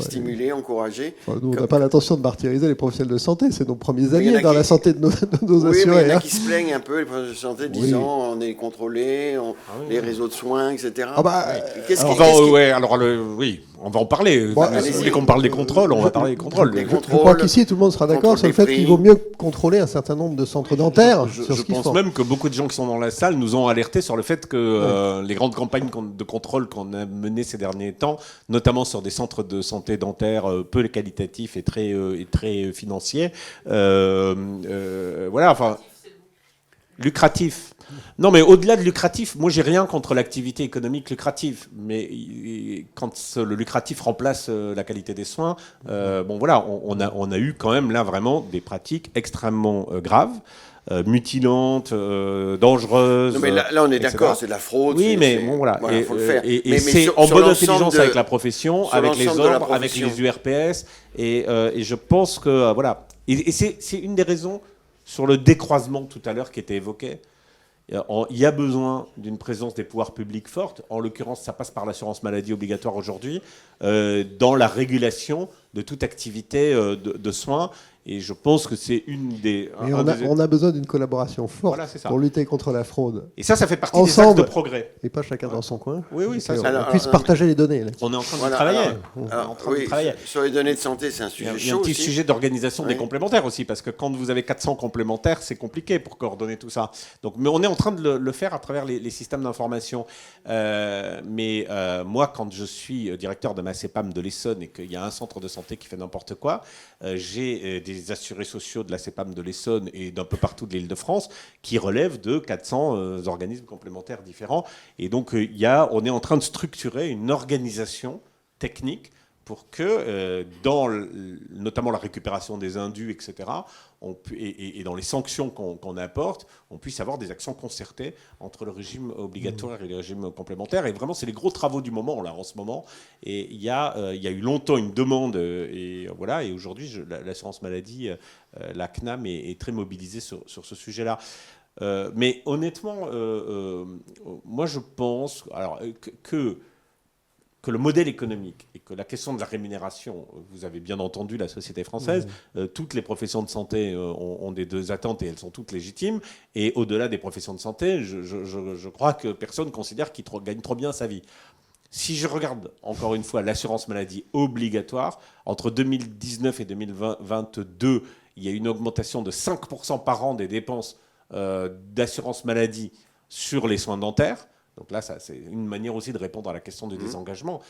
stimulés, encouragés?
Enfin, nous, on n'a pas l'intention de martyriser les professionnels de santé, c'est nos premiers
Il y en
alliés
a
dans
qui-
la santé de nos
Oui, mais
assurés.
il y en a
hein.
qui se plaignent un peu, les professionnels de santé, disant on est contrôlé, les réseaux de soins, etc.
Ah bah,
Qu'est-ce qui-
On va,
qu'est-ce qui-
ouais, alors oui, on va en parler.
Bon,
Si
allez-y.
vous voulez qu'on parle des contrôles, on va parler des contrôles.
Des
Je
contrôles,
crois qu'ici, tout le monde sera d'accord
contrôle
sur le
des
fait
prix.
qu'il vaut mieux contrôler un certain nombre de centres dentaires
Je
sur ce qu'ils
pense
font.
même que beaucoup de gens qui sont dans la salle nous ont alertés sur le fait que les grandes campagnes de contrôle qu'on a menées ces derniers temps, notamment sur des centres de santé dentaire peu qualitatifs et très financiers, voilà, enfin, lucratif. Non, mais au-delà de lucratif, moi j'ai rien contre l'activité économique lucrative, mais quand le lucratif remplace la qualité des soins, bon voilà, on a eu quand même là vraiment des pratiques extrêmement graves, mutilantes, dangereuses.
Non, mais là, on est
etc.
d'accord, c'est de la fraude.
Oui,
c'est-
mais
c'est-
bon voilà,
voilà, faut le faire.
et
Mais
c'est
sur-
en
sur
bonne
l'ensemble
intelligence
de-
avec la profession,
sur
avec les
l'ensemble de la
ordres, avec
profession.
les URPS, et je pense que voilà, et c'est une des raisons sur le décroisement tout à l'heure qui était évoqué. Il y a besoin d'une présence des pouvoirs publics forte. En l'occurrence, ça passe par l'assurance maladie obligatoire aujourd'hui, dans la régulation de toute activité de soins. Et je pense que c'est une des...
Et on a besoin d'une collaboration forte
Voilà, c'est ça.
pour lutter contre la fraude.
Et ça fait partie des axes
Ensemble.
de progrès.
Et pas chacun dans son coin.
Oui, oui, ça,
Et
c'est-
on
Alors,
puisse partager les données. Là.
On est en train de
Voilà,
travailler.
alors,
On est
alors,
en train de
oui,
travailler.
sur les données de santé, c'est un
Il y a
sujet
un
chaud
petit
aussi.
sujet d'organisation des
Oui.
complémentaires aussi, parce que quand vous avez 400 complémentaires, c'est compliqué pour coordonner tout ça. Donc, mais on est en train de le faire à travers les systèmes d'information. Moi, quand je suis directeur de ma CEPAM de l'Essonne et qu'il y a un centre de santé qui fait n'importe quoi, j'ai des assurés sociaux de la CEPAM de l'Essonne et d'un peu partout de l'Île-de-France qui relèvent de 400 organismes complémentaires différents. Et donc, on est en train de structurer une organisation technique pour que, dans notamment la récupération des indus, etc., et dans les sanctions qu'on apporte, on puisse avoir des actions concertées entre le régime obligatoire et le régime complémentaire. Et vraiment, c'est les gros travaux du moment, là, en ce moment. Et il y a eu longtemps une demande, et voilà. Et aujourd'hui, l'assurance maladie, la CNAM, est très mobilisée sur ce sujet-là. Mais honnêtement, moi, je pense que le modèle économique et que la question de la rémunération, vous avez bien entendu la société française, toutes les professions de santé ont des deux attentes et elles sont toutes légitimes. Et au-delà des professions de santé, je crois que personne considère qu'il gagne trop bien sa vie. Si je regarde encore une fois l'assurance maladie obligatoire, entre 2019 et 2022, il y a une augmentation de 5% par an des dépenses d'assurance maladie sur les soins dentaires. Donc là, c'est une manière aussi de répondre à la question du désengagement.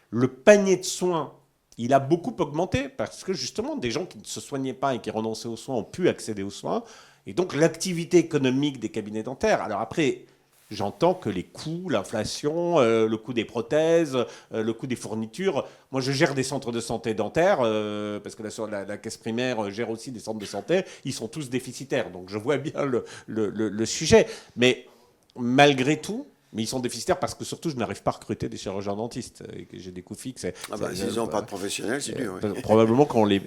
Le panier de soins, il a beaucoup augmenté parce que justement, des gens qui ne se soignaient pas et qui renonçaient aux soins ont pu accéder aux soins. Et donc, l'activité économique des cabinets dentaires. Alors après, j'entends que les coûts, l'inflation, le coût des prothèses, le coût des fournitures. Moi, je gère des centres de santé dentaires parce que la caisse primaire gère aussi des centres de santé. Ils sont tous déficitaires. Donc, je vois bien le sujet. Mais malgré tout, mais ils sont déficitaires parce que surtout, je n'arrive pas à recruter des chirurgiens dentistes et que j'ai des coûts fixes.
S'ils n'ont pas de professionnels, c'est dur. Oui.
Probablement qu'on les...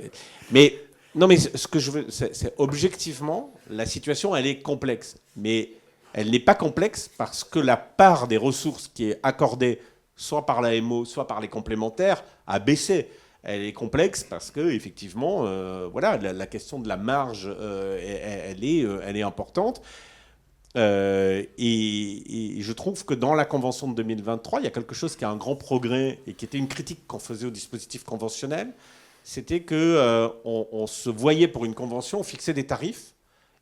Mais non, mais ce que je veux, c'est objectivement, la situation, elle est complexe. Mais elle n'est pas complexe parce que la part des ressources qui est accordée soit par l'AMO, soit par les complémentaires, a baissé. Elle est complexe parce que effectivement, voilà, la question de la marge, elle est importante. Et je trouve que dans la Convention de 2023, il y a quelque chose qui est un grand progrès et qui était une critique qu'on faisait au dispositif conventionnel. C'était qu'on se voyait pour une convention, on fixait des tarifs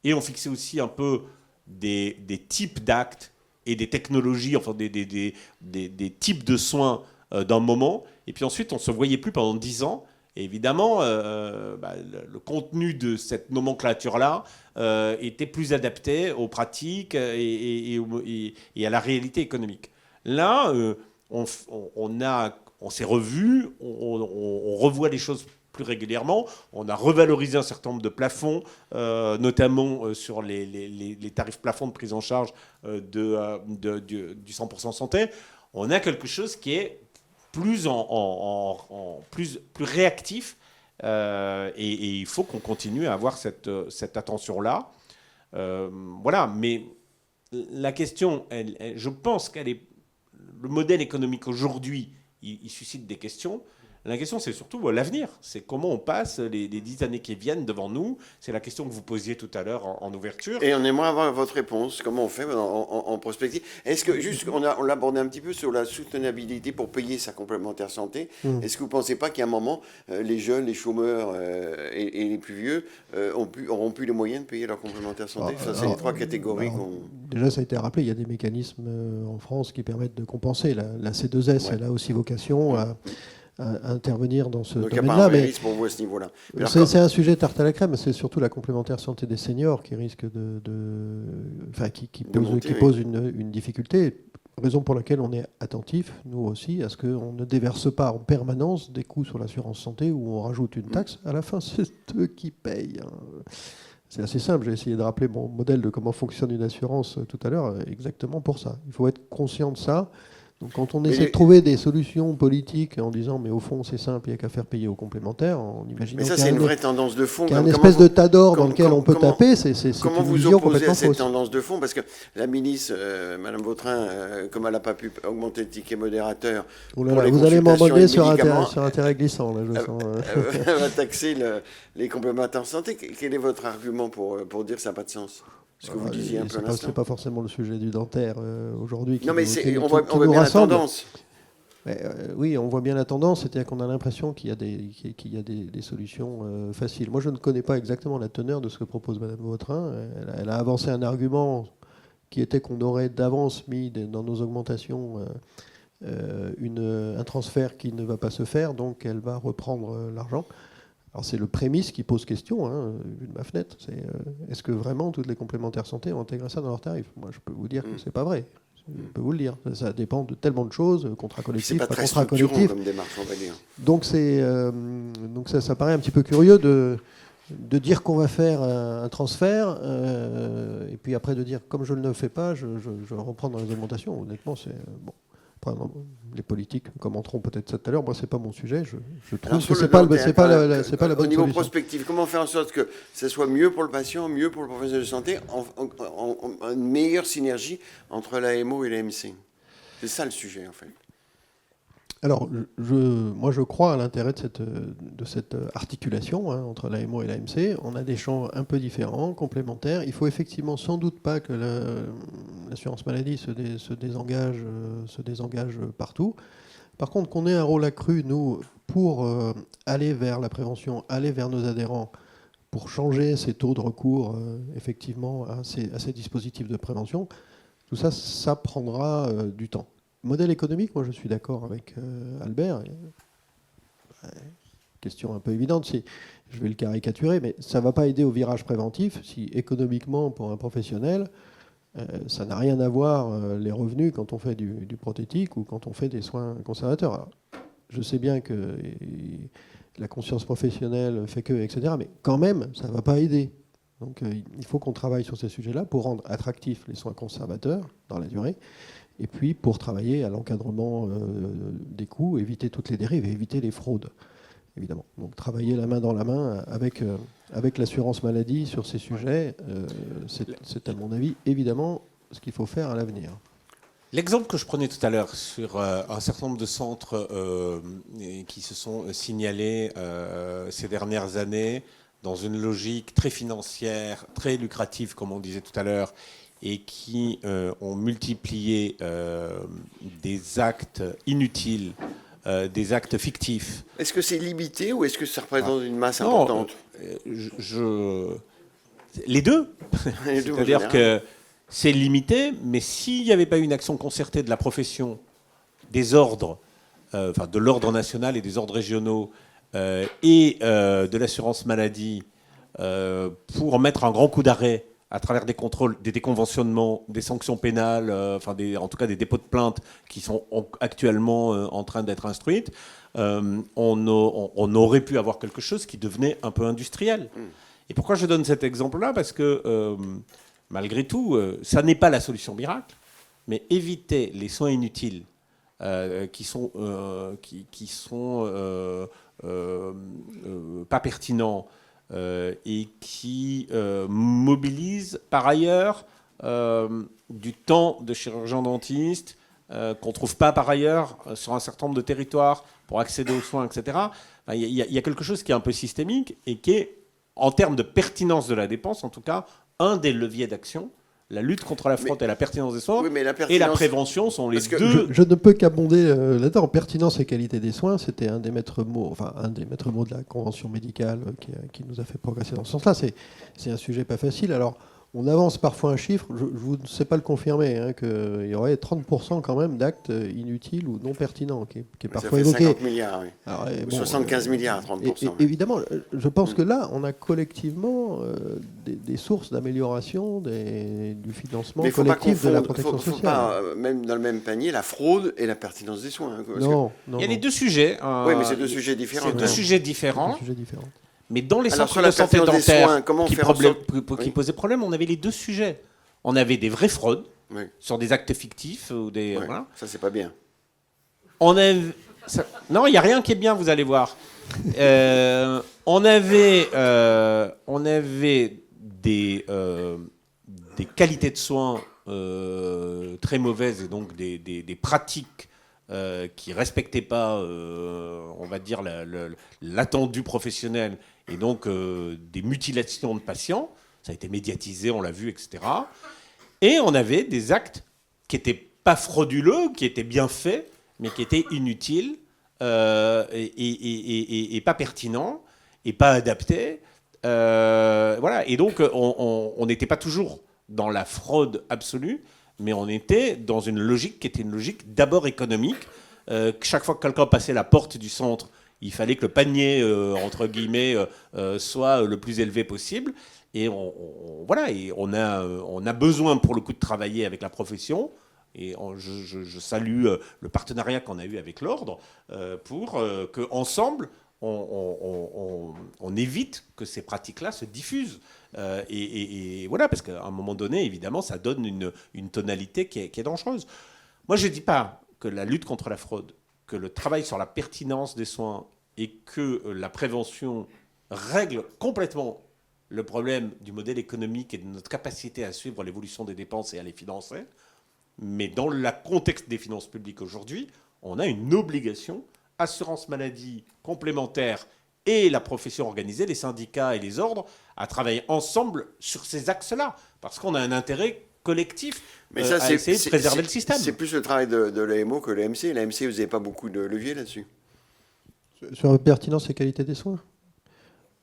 et on fixait aussi un peu des types d'actes et des technologies, enfin des types de soins d'un moment. Et puis ensuite, on ne se voyait plus pendant 10 ans. Et évidemment, le contenu de cette nomenclature-là était plus adapté aux pratiques et à la réalité économique. Là, on s'est revus, on revoit les choses plus régulièrement. On a revalorisé un certain nombre de plafonds, notamment sur les tarifs plafonds de prise en charge du 100% santé. On a quelque chose qui est plus réactif, et il faut qu'on continue à avoir cette attention-là. Voilà, mais la question, je pense qu'elle est... Le modèle économique aujourd'hui, il suscite des questions. La question, c'est surtout l'avenir. C'est comment on passe les 10 années qui viennent devant nous. C'est la question que vous posiez tout à l'heure en ouverture.
Et on aimerait avoir votre réponse. Comment on fait en prospective? Est-ce que, juste, on l'a abordé un petit peu sur la soutenabilité pour payer sa complémentaire santé. Est-ce que vous ne pensez pas qu'à un moment, les jeunes, les chômeurs et les plus vieux auront plus les moyens de payer leur complémentaire santé? Ça, c'est les trois catégories
Déjà, ça a été rappelé, il y a des mécanismes en France qui permettent de compenser. La C2S, elle a aussi vocation à intervenir dans ce domaine-là.
Donc, il n'y a pas un risque pour vous à ce niveau-là.
C'est un sujet tarte à la crème, c'est surtout la complémentaire santé des seniors qui risque qui pose une difficulté. Raison pour laquelle on est attentif, nous aussi, à ce qu'on ne déverse pas en permanence des coûts sur l'assurance santé où on rajoute une taxe. À la fin, c'est eux qui payent. C'est assez simple. J'ai essayé de rappeler mon modèle de comment fonctionne une assurance tout à l'heure, exactement pour ça. Il faut être conscient de ça. Donc quand on essaie de trouver des solutions politiques en disant mais au fond c'est simple, il n'y a qu'à faire payer aux complémentaires, on imagine
mais ça c'est une vraie tendance de fond.
Il y a une espèce de tas d'or dans lequel on peut taper.
Comment vous opposez à cette tendance de fond? Parce que la ministre, Madame Vautrin, comme elle n'a pas pu augmenter le ticket modérateur,
vous allez m'emmener sur un terrain glissant là, je sens.
Elle va taxer les complémentaires santé. Quel est votre argument pour dire que ça n'a pas de sens? Ce que vous disiez un peu à l'instant.
C'est pas forcément le sujet du dentaire aujourd'hui.
Non, mais on voit bien la tendance.
Oui, on voit bien la tendance, c'est-à-dire qu'on a l'impression qu'il y a des solutions faciles. Moi, je ne connais pas exactement la teneur de ce que propose Madame Vautrin. Elle a avancé un argument qui était qu'on aurait d'avance mis dans nos augmentations un transfert qui ne va pas se faire, donc elle va reprendre l'argent. Alors c'est le prémisse qui pose question, vu de ma fenêtre. Est-ce que vraiment toutes les complémentaires santé ont intégré ça dans leurs tarifs? Moi, je peux vous dire que c'est pas vrai. Je peux vous le dire. Ça dépend de tellement de choses, contrat collectif,
pas
pas
très
contrat collectif.
comme démarche, on va dire.
Donc ça paraît un petit peu curieux de dire qu'on va faire un transfert et puis après de dire comme je ne le fais pas, je reprends dans les augmentations. Honnêtement, c'est bon. Les politiques commenteront peut-être ça tout à l'heure. Moi, c'est pas mon sugai. Je trouve que c'est pas la bonne solution.
Au niveau prospectif, comment faire en sorte que ce soit mieux pour le patient, mieux pour le professionnel de santé, une meilleure synergie entre l'AMO et l'AMC? C'est ça le sujet, en fait.
Alors, moi, je crois à l'intérêt de cette articulation entre l'AMO et l'AMC. On a des champs un peu différents, complémentaires. Il faut effectivement sans doute pas que l'assurance maladie se désengage partout. Par contre, qu'on ait un rôle accru, nous, pour aller vers la prévention, aller vers nos adhérents, pour changer ces taux de recours, effectivement, à ces dispositifs de prévention, tout ça, ça prendra du temps. Modèle économique, moi je suis d'accord avec Albert. Question un peu évidente, je vais le caricaturer, mais ça ne va pas aider au virage préventif si économiquement pour un professionnel, ça n'a rien à voir les revenus quand on fait du prothétique ou quand on fait des soins conservateurs. Alors, je sais bien que la conscience professionnelle fait que, etc., mais quand même, ça ne va pas aider. Donc il faut qu'on travaille sur ces sujets-là pour rendre attractifs les soins conservateurs dans la durée. Et puis pour travailler à l'encadrement des coûts, éviter toutes les dérives et éviter les fraudes, évidemment. Donc travailler la main dans la main avec l'assurance maladie sur ces sujets, c'est à mon avis évidemment ce qu'il faut faire à l'avenir.
L'exemple que je prenais tout à l'heure sur un certain nombre de centres qui se sont signalés ces dernières années dans une logique très financière, très lucrative, comme on disait tout à l'heure, et qui ont multiplié des actes inutiles, des actes fictifs.
Est-ce que c'est limité ou est-ce que ça représente une masse importante?
Les deux.
Les deux, en
C'est-à-dire
général.
que c'est limité, mais s'il n'y avait pas eu une action concertée de la profession, des ordres, enfin de l'ordre national et des ordres régionaux, et de l'assurance maladie, pour mettre un grand coup d'arrêt à travers des contrôles, des déconventionnements, des sanctions pénales, en tout cas des dépôts de plaintes qui sont actuellement en train d'être instruites, on aurait pu avoir quelque chose qui devenait un peu industriel. Et pourquoi je donne cet exemple-là? Parce que, malgré tout, ça n'est pas la solution miracle, mais éviter les soins inutiles qui sont pas pertinents, et qui mobilise par ailleurs du temps de chirurgien-dentiste qu'on ne trouve pas par ailleurs sur un certain nombre de territoires pour accéder aux soins, etc. Il y a quelque chose qui est un peu systémique et qui est, en termes de pertinence de la dépense, en tout cas, un des leviers d'action. La lutte contre la fraude et la pertinence des soins
Oui, mais la
et la
pertinence-
prévention sont les
Parce que
deux.
Je ne peux qu'abonder là-dedans. Pertinence et qualité des soins, c'était un des maîtres mots, de la convention médicale qui nous a fait progresser dans ce sens-là. C'est un sujet pas facile. Alors, on avance parfois un chiffre, je ne sais pas le confirmer, hein, qu'il y aurait 30% quand même d'actes inutiles ou non pertinents, qui est
Ça
parfois
fait
évoqué.
50 milliards, oui.
Alors,
Ou 75 milliards, 30%.
Évidemment, je pense que là, on a collectivement des sources d'amélioration du financement
Mais il ne faut pas
collectif de la
confondre,
protection
faut
sociale.
pas, même dans le même panier, la fraude et la pertinence des soins. Hein, parce que-
Non,
Il y a les deux sujets.
Oui, mais c'est deux sujets différents.
C'est deux
Ouais.
sujets
c'est
différents.
un sujet différent.
Mais dans les
Alors,
centres
sur la
de santé
pertinence des
dentaire
soins, comment
qui,
faire en sorte-
qui
Oui.
posaient problème, on avait les deux sujets. On avait des vraies fraudes
Oui,
sur des actes fictifs ou des
ouais.
voilà.
Ça, c'est pas bien.
On avait non, il y a rien qui est bien, vous allez voir. On avait des qualités de soins très mauvaises et donc des pratiques qui respectaient pas, on va dire, l'attendu professionnel, et donc des mutilations de patients. Ça a été médiatisé, on l'a vu, etc. Et on avait des actes qui n'étaient pas frauduleux, qui étaient bien faits, mais qui étaient inutiles et pas pertinents et pas adaptés. Voilà. Et donc, on n'était pas toujours dans la fraude absolue, mais on était dans une logique qui était une logique d'abord économique. Chaque fois que quelqu'un passait la porte du centre, il fallait que le panier, entre guillemets, soit le plus élevé possible. Et voilà, et on a besoin, pour le coup, de travailler avec la profession. Et je salue le partenariat qu'on a eu avec l'Ordre pour qu'ensemble, on évite que ces pratiques-là se diffusent. Et voilà, parce qu'à un moment donné, évidemment, ça donne une tonalité qui est dangereuse. Moi, je ne dis pas que la lutte contre la fraude, que le travail sur la pertinence des soins et que la prévention règle complètement le problème du modèle économique et de notre capacité à suivre l'évolution des dépenses et à les financer. Mais dans le contexte des finances publiques aujourd'hui, on a une obligation, assurance maladie complémentaire et la profession organisée, les syndicats et les ordres, à travailler ensemble sur ces axes-là, parce qu'on a un intérêt collectif à essayer de préserver le système.
C'est plus le travail de l'AMO que l'AMC. L'AMC, vous n'avez pas beaucoup de levier là-dessus.
Sur la pertinence et qualité des soins,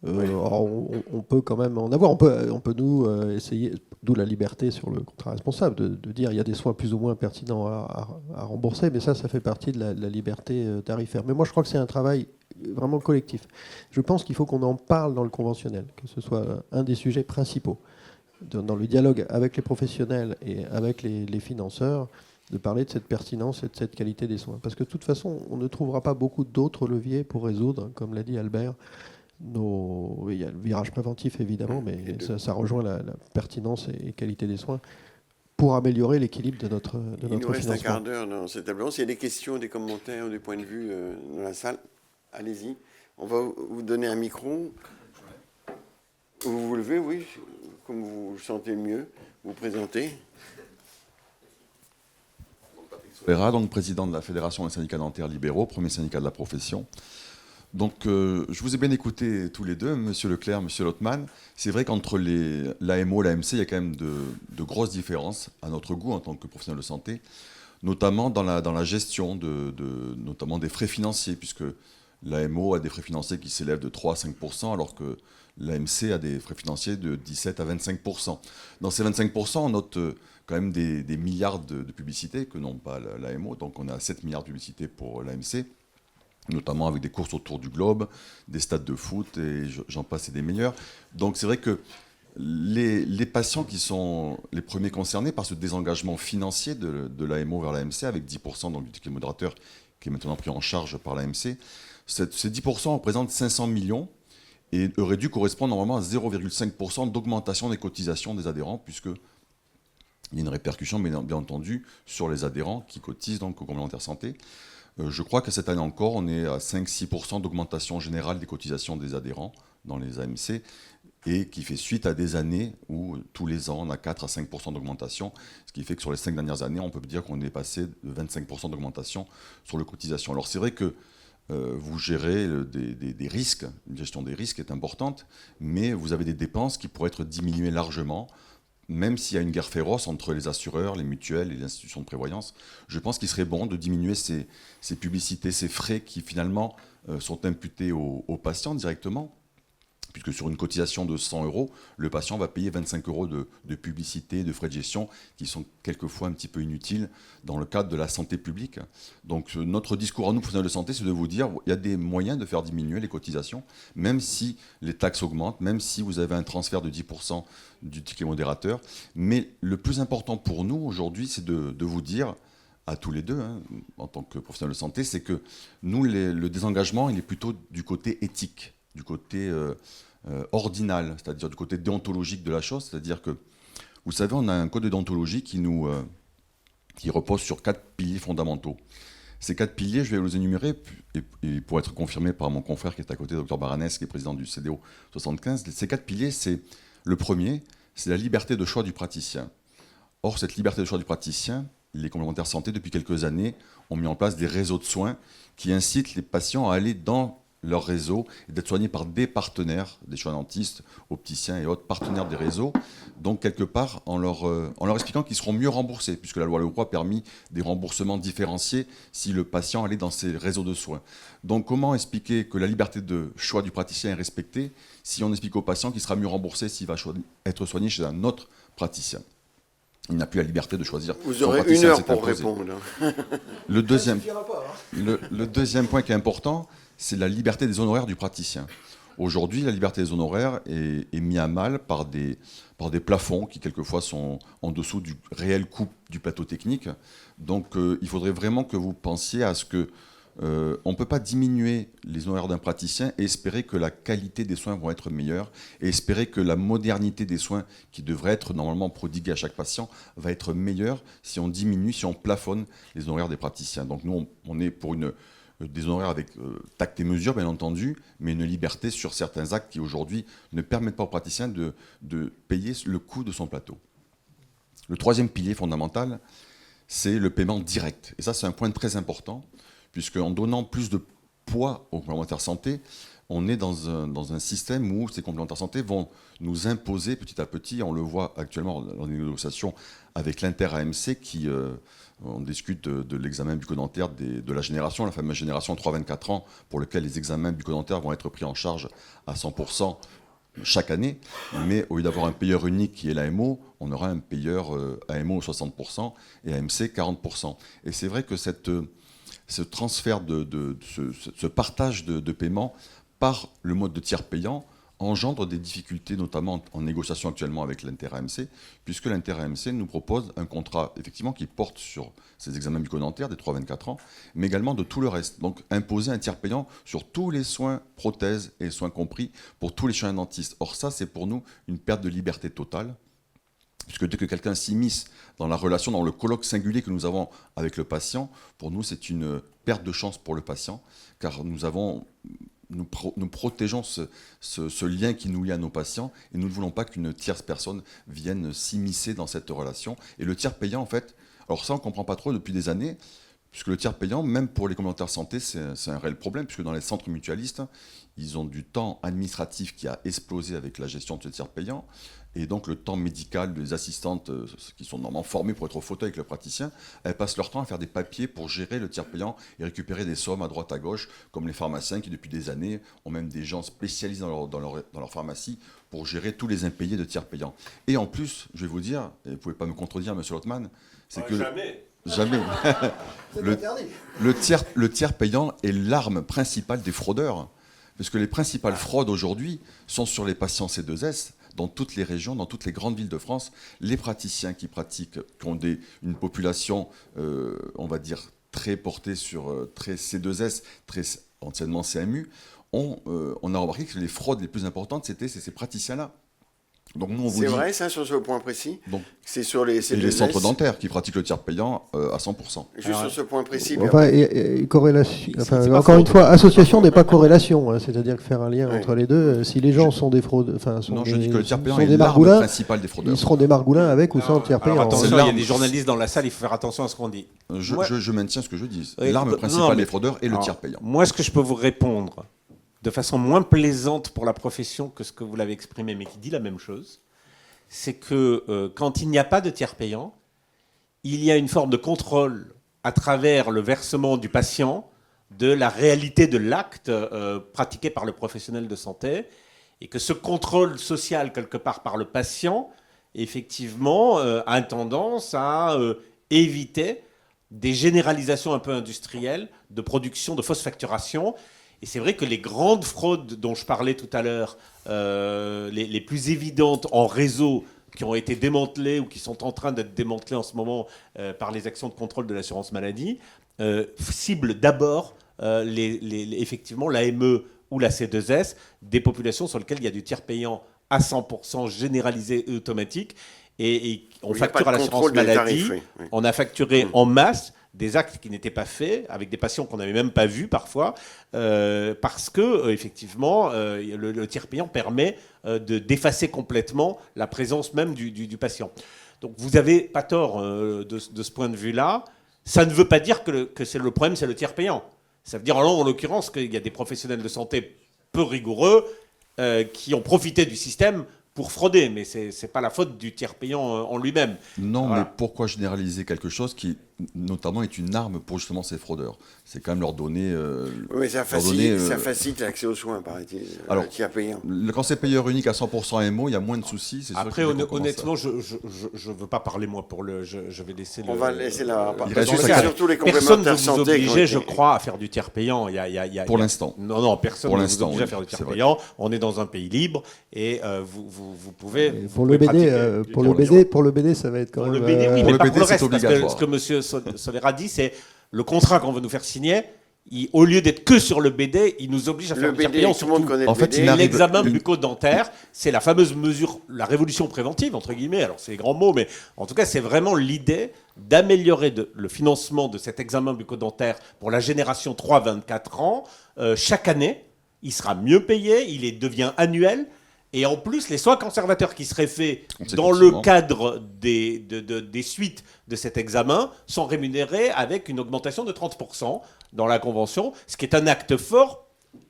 alors on peut quand même en avoir. On peut nous essayer, d'où la liberté sur le contrat responsable, de dire il y a des soins plus ou moins pertinents à rembourser, mais ça fait partie de la liberté tarifaire. Mais moi, je crois que c'est un travail vraiment collectif. Je pense qu'il faut qu'on en parle dans le conventionnel, que ce soit un des sujets principaux, dans le dialogue avec les professionnels et avec les financeurs, de parler de cette pertinence et de cette qualité des soins. Parce que de toute façon, on ne trouvera pas beaucoup d'autres leviers pour résoudre, comme l'a dit Albert, il y a le virage préventif évidemment, mais ça rejoint la pertinence et qualité des soins pour améliorer l'équilibre de notre
Il nous reste un
financement.
quart d'heure dans cette table ronde. S'il y a des questions, des commentaires, des points de vue dans la salle, allez-y. On va vous donner un micro. Vous vous levez, oui, comme vous le sentez le mieux. Vous présentez.
Solera, donc président de la Fédération des syndicats dentaires libéraux, premier syndicat de la profession. Donc, je vous ai bien écouté tous les deux, Monsieur Leclerc, Monsieur Lottmann. C'est vrai qu'entre l'AMO et l'AMC, il y a quand même de grosses différences, à notre goût, en tant que professionnel de santé, notamment dans la gestion notamment des frais financiers, puisque l'AMO a des frais financiers qui s'élèvent de 3 à 5%, alors que l'AMC a des frais financiers de 17 à 25%. Dans ces 25%, on note quand même des milliards de publicités que n'ont pas l'AMO. Donc on a 7 milliards de publicités pour l'AMC, notamment avec des courses autour du globe, des stades de foot, et j'en passe et des meilleurs. Donc c'est vrai que les patients qui sont les premiers concernés par ce désengagement financier de l'AMO vers l'AMC, avec 10% donc, du ticket modérateur qui est maintenant pris en charge par l'AMC, ces 10% représentent 500 millions et auraient dû correspondre normalement à 0,5% d'augmentation des cotisations des adhérents, puisqu'il y a une répercussion, bien entendu, sur les adhérents qui cotisent donc au complémentaire santé. Je crois que cette année encore, on est à 5-6% d'augmentation générale des cotisations des adhérents dans les AMC, et qui fait suite à des années où tous les ans, on a 4 à 5% d'augmentation, ce qui fait que sur les 5 dernières années, on peut dire qu'on est passé de 25% d'augmentation sur les cotisations. Alors c'est vrai que vous gérez des risques, une gestion des risques est importante, mais vous avez des dépenses qui pourraient être diminuées largement, même s'il y a une guerre féroce entre les assureurs, les mutuelles et les institutions de prévoyance. Je pense qu'il serait bon de diminuer ces publicités, ces frais qui finalement sont imputés aux patients directement, puisque sur une cotisation de 100 €, le patient va payer 25 € de publicité, de frais de gestion, qui sont quelquefois un petit peu inutiles dans le cadre de la santé publique. Donc notre discours à nous, professionnels de santé, c'est de vous dire il y a des moyens de faire diminuer les cotisations, même si les taxes augmentent, même si vous avez un transfert de 10% du ticket modérateur. Mais le plus important pour nous aujourd'hui, c'est de vous dire, à tous les deux, hein, en tant que professionnels de santé, c'est que nous, le désengagement, il est plutôt du côté éthique, du côté ordinal, c'est-à-dire du côté déontologique de la chose. C'est-à-dire que, vous savez, on a un code de déontologie qui repose sur 4 piliers fondamentaux. Ces 4 piliers, je vais les énumérer, et pour être confirmé par mon confrère qui est à côté, Dr Baranès, qui est président du CDO 75, ces 4 piliers, c'est le premier, c'est la liberté de choix du praticien. Or, cette liberté de choix du praticien, les complémentaires santé, depuis quelques années, ont mis en place des réseaux de soins qui incitent les patients à aller dans leur réseau et d'être soignés par des partenaires, des dentistes, opticiens et autres partenaires des réseaux, donc quelque part en leur expliquant qu'ils seront mieux remboursés, puisque la loi Leroy a permis des remboursements différenciés si le patient allait dans ces réseaux de soins. Donc comment expliquer que la liberté de choix du praticien est respectée si on explique au patient qu'il sera mieux remboursé s'il va être soigné chez un autre praticien? Il n'a plus la liberté de choisir.
Vous aurez 1 heure pour répondre.
Le deuxième point qui est important, c'est la liberté des honoraires du praticien. Aujourd'hui, la liberté des honoraires est mise à mal par des plafonds qui, quelquefois, sont en dessous du réel coût du plateau technique. Donc, il faudrait vraiment que vous pensiez à ce que on ne peut pas diminuer les honoraires d'un praticien et espérer que la qualité des soins vont être meilleure et espérer que la modernité des soins qui devrait être normalement prodiguée à chaque patient va être meilleure si on diminue, si on plafonne les honoraires des praticiens. Donc nous, on est pour des honoraires avec tact et mesure, bien entendu, mais une liberté sur certains actes qui aujourd'hui ne permettent pas au praticien de payer le coût de son plateau. Le troisième pilier fondamental, c'est le paiement direct. Et ça, c'est un point très important, puisqu'en donnant plus de poids aux complémentaires santé, on est dans un système où ces complémentaires santé vont nous imposer petit à petit, on le voit actuellement dans les négociations avec l'Inter-AMC, on discute de l'examen bucco-dentaire de la génération, la fameuse génération 3-24 ans, pour laquelle les examens bucco-dentaires vont être pris en charge à 100% chaque année, mais au lieu d'avoir un payeur unique qui est l'AMO, on aura un payeur AMO 60% et AMC 40%. Et c'est vrai que ce transfert, ce partage de paiement par le mode de tiers payant engendre des difficultés, notamment en négociation actuellement avec l'Inter-AMC, puisque l'Inter-AMC nous propose un contrat effectivement qui porte sur ces examens bucco-dentaires des 3-24 ans, mais également de tout le reste. Donc imposer un tiers payant sur tous les soins, prothèses et soins compris pour tous les chirurgiens dentistes. Or ça, c'est pour nous une perte de liberté totale, puisque dès que quelqu'un s'immisce dans la relation, dans le colloque singulier que nous avons avec le patient, pour nous, c'est une perte de chance pour le patient, car nous protégeons ce lien qui nous lie à nos patients, et nous ne voulons pas qu'une tierce personne vienne s'immiscer dans cette relation. Et le tiers payant, en fait, alors ça, on ne comprend pas trop depuis des années, Puisque le tiers payant, même pour les complémentaires santé, c'est un réel problème, puisque dans les centres mutualistes, ils ont du temps administratif qui a explosé avec la gestion de ce tiers payant, et donc le temps médical des assistantes, qui sont normalement formées pour être au fauteuil avec le praticien, elles passent leur temps à faire des papiers pour gérer le tiers payant et récupérer des sommes à droite à gauche, comme les pharmaciens qui depuis des années ont même des gens spécialisés dans leur pharmacie pour gérer tous les impayés de tiers payants. Et en plus, je vais vous dire, et vous ne pouvez pas me contredire, monsieur Lottmann, c'est que... Jamais. Le tiers payant est l'arme principale des fraudeurs. Parce que les principales fraudes aujourd'hui sont sur les patients C2S, dans toutes les régions, dans toutes les grandes villes de France. Les praticiens qui ont une population, on va dire, très portée sur très C2S, très anciennement CMU, on a remarqué que les fraudes les plus importantes, c'est ces praticiens-là. Donc nous,
c'est vrai, ça, sur ce point précis.
Donc,
c'est sur les
centres dentaires qui pratiquent le tiers payant à 100%.
Juste sur ce point précis.
Enfin, et corrélation, encore une fois, association n'est pas corrélation. Hein, c'est-à-dire que faire un lien entre les deux, si les gens sont des fraudes,
je dis que le tiers payant est l'arme principale des fraudeurs.
Ils seront des margoulins avec ou sans tiers payant.
Attention, il y a des journalistes dans la salle, il faut faire attention à ce qu'on dit.
Je maintiens ce que je dis. L'arme principale des fraudeurs est le tiers payant.
Moi, ce que je peux vous répondre de façon moins plaisante pour la profession que ce que vous l'avez exprimé, mais qui dit la même chose, c'est que quand il n'y a pas de tiers payant, il y a une forme de contrôle à travers le versement du patient de la réalité de l'acte pratiqué par le professionnel de santé, et que ce contrôle social, quelque part, par le patient, effectivement, a tendance à éviter des généralisations un peu industrielles de production de fausses facturations. Et c'est vrai que les grandes fraudes dont je parlais tout à l'heure, les plus évidentes en réseau, qui ont été démantelées ou qui sont en train d'être démantelées en ce moment par les actions de contrôle de l'assurance maladie, ciblent d'abord effectivement l'AME ou la C2S, des populations sur lesquelles il y a du tiers payant à 100% généralisé et automatique. Et on facture à l'assurance maladie, on a facturé en masse des actes qui n'étaient pas faits, avec des patients qu'on n'avait même pas vus parfois, parce que effectivement, le tiers payant permet d'effacer complètement la présence même du patient. Donc vous n'avez pas tort de ce point de vue-là. Ça ne veut pas dire que c'est le problème, c'est le tiers payant. Ça veut dire en l'occurrence qu'il y a des professionnels de santé peu rigoureux qui ont profité du système pour frauder, mais ce n'est pas la faute du tiers payant en lui-même.
Non, voilà. Mais pourquoi généraliser quelque chose qui, notamment, est une arme pour justement ces fraudeurs? C'est quand même leur donner...
oui, ça facilite l'accès aux soins, paraît-il, le tiers payant.
Quand c'est payeur unique à 100% MO, il y a moins de soucis.
Après, honnêtement, je ne veux pas parler, moi, pour le... Je vais laisser
On va laisser la...
surtout les complémentaires santé. Personne ne vous oblige, je crois, à faire du tiers payant.
Pour l'instant.
Non, personne ne vous oblige à faire du tiers payant. On est dans un pays libre et vous pouvez...
Pour le BD, ça va être quand même...
Pour le BD, oui, mais pas pour le reste. Parce que ce que M. Solera dit, c'est le contrat qu'on veut nous faire signer, au lieu d'être que sur le BD, il nous oblige à faire du tiers payant sur tout.
En fait,
l'examen bucco-dentaire, c'est la fameuse mesure, la révolution préventive, entre guillemets, alors c'est les grands mots, mais en tout cas, c'est vraiment l'idée d'améliorer le financement de cet examen bucco-dentaire pour la génération 3-24 ans. Chaque année, il sera mieux payé, il devient annuel. Et en plus, les soins conservateurs qui seraient faits dans le cadre des suites de cet examen sont rémunérés avec une augmentation de 30% dans la convention, ce qui est un acte fort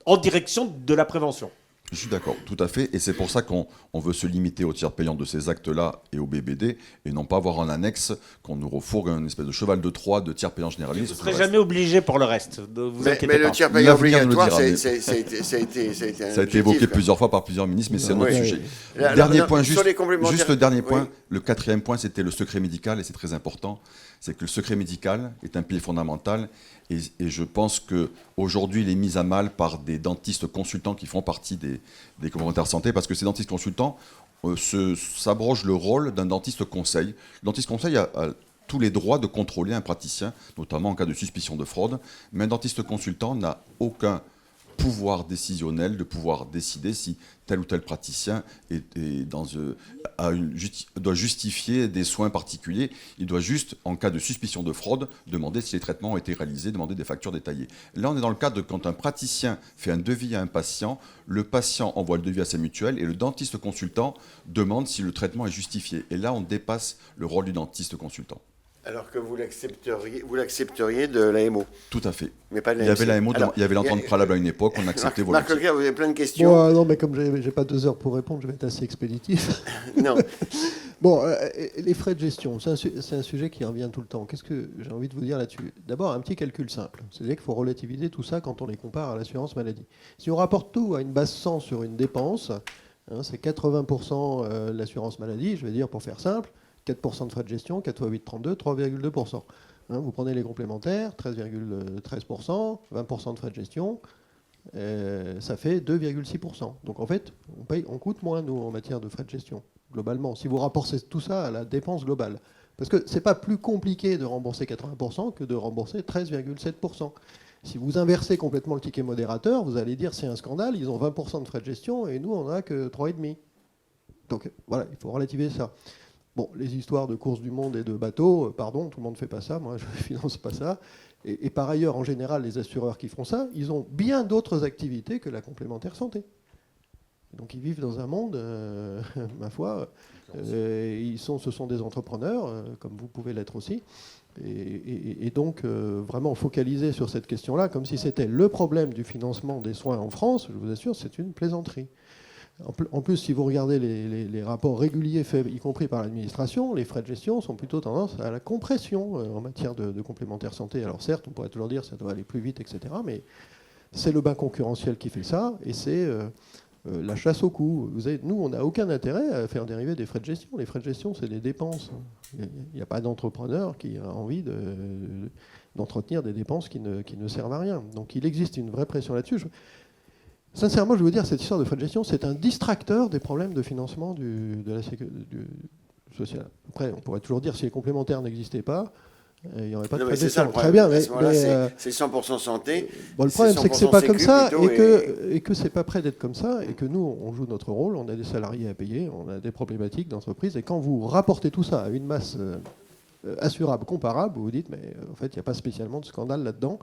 en direction de la prévention.
Je suis d'accord, tout à fait. Et c'est pour ça qu'on veut se limiter au tiers payant de ces actes-là et au BBD, et non pas avoir en annexe qu'on nous refourgue une espèce de cheval de Troie de tiers payant généraliste.
Vous ne serez jamais obligé pour le reste.
Mais le tiers payant obligatoire, ça a
été évoqué plusieurs fois par plusieurs ministres, mais c'est un autre sujet. Dernier point, juste le dernier point. Le quatrième point, c'était le secret médical, et c'est très important. C'est que le secret médical est un pilier fondamental. Et je pense qu'aujourd'hui, il est mis à mal par des dentistes consultants qui font partie des complémentaires santé, parce que ces dentistes consultants s'abrogent le rôle d'un dentiste conseil. Le dentiste conseil a tous les droits de contrôler un praticien, notamment en cas de suspicion de fraude, mais un dentiste consultant n'a aucun pouvoir décisionnel de pouvoir décider si tel ou tel praticien doit justifier des soins particuliers. Il doit juste, en cas de suspicion de fraude, demander si les traitements ont été réalisés, demander des factures détaillées. Là, on est dans le cadre de quand un praticien fait un devis à un patient, le patient envoie le devis à sa mutuelle et le dentiste consultant demande si le traitement est justifié. Et là, on dépasse le rôle du dentiste consultant.
Alors que vous l'accepteriez de l'AMO,
Tout à fait.
mais pas de
Il y avait
l'AMC.
l'AMO, il y avait l'entente préalable à une époque, on acceptait
Marc
volontiers.
Leclerc, vous avez plein de questions.
Bon, non, mais comme j'ai pas 2 heures pour répondre, je vais être assez expéditif.
Non.
Bon, les frais de gestion, c'est un sujet qui revient tout le temps. Qu'est-ce que j'ai envie de vous dire là-dessus? D'abord, un petit calcul simple. C'est-à-dire qu'il faut relativiser tout ça quand on les compare à l'assurance maladie. Si on rapporte tout à une base 100 sur une dépense, hein, c'est 80% l'assurance maladie, je vais dire pour faire simple, 4% de frais de gestion, 4 x 8, 32, 3,2%. Hein, vous prenez les complémentaires, 13,13%, 20% de frais de gestion, ça fait 2,6%. Donc en fait, on coûte moins, nous, en matière de frais de gestion, globalement, si vous rapportez tout ça à la dépense globale. Parce que ce n'est pas plus compliqué de rembourser 80% que de rembourser 13,7%. Si vous inversez complètement le ticket modérateur, vous allez dire c'est un scandale, ils ont 20% de frais de gestion et nous, on n'a que 3,5%. Donc voilà, il faut relativiser ça. Bon, les histoires de courses du monde et de bateaux, pardon, tout le monde ne fait pas ça, moi je ne finance pas ça. Et par ailleurs, en général, les assureurs qui font ça, ils ont bien d'autres activités que la complémentaire santé. Donc ils vivent dans un monde, ma foi, ce sont des entrepreneurs, comme vous pouvez l'être aussi. Et donc, vraiment focaliser sur cette question-là, comme si c'était le problème du financement des soins en France, je vous assure, c'est une plaisanterie. En plus, si vous regardez les rapports réguliers faits, y compris par l'administration, les frais de gestion sont plutôt tendance à la compression en matière de complémentaire santé. Alors certes, on pourrait toujours dire que ça doit aller plus vite, etc. Mais c'est le bain concurrentiel qui fait ça, et c'est la chasse au coût. Nous, on n'a aucun intérêt à faire dériver des frais de gestion. Les frais de gestion, c'est des dépenses. Il n'y a pas d'entrepreneur qui a envie d'entretenir des dépenses qui ne servent à rien. Donc il existe une vraie pression là-dessus. Sincèrement, je vais vous dire, cette histoire de frais de gestion, c'est un distracteur des problèmes de financement de la sécurité sociale. Après, on pourrait toujours dire si les complémentaires n'existaient pas, il n'y aurait pas de frais de gestion. Très bien, mais
c'est 100% santé.
Bon, le problème, c'est que c'est
100%
pas comme
sécu
ça
plutôt,
et que c'est pas prêt d'être comme ça et que nous, on joue notre rôle, on a des salariés à payer, on a des problématiques d'entreprise et quand vous rapportez tout ça à une masse assurable, comparable, vous vous dites, mais en fait, il n'y a pas spécialement de scandale là-dedans.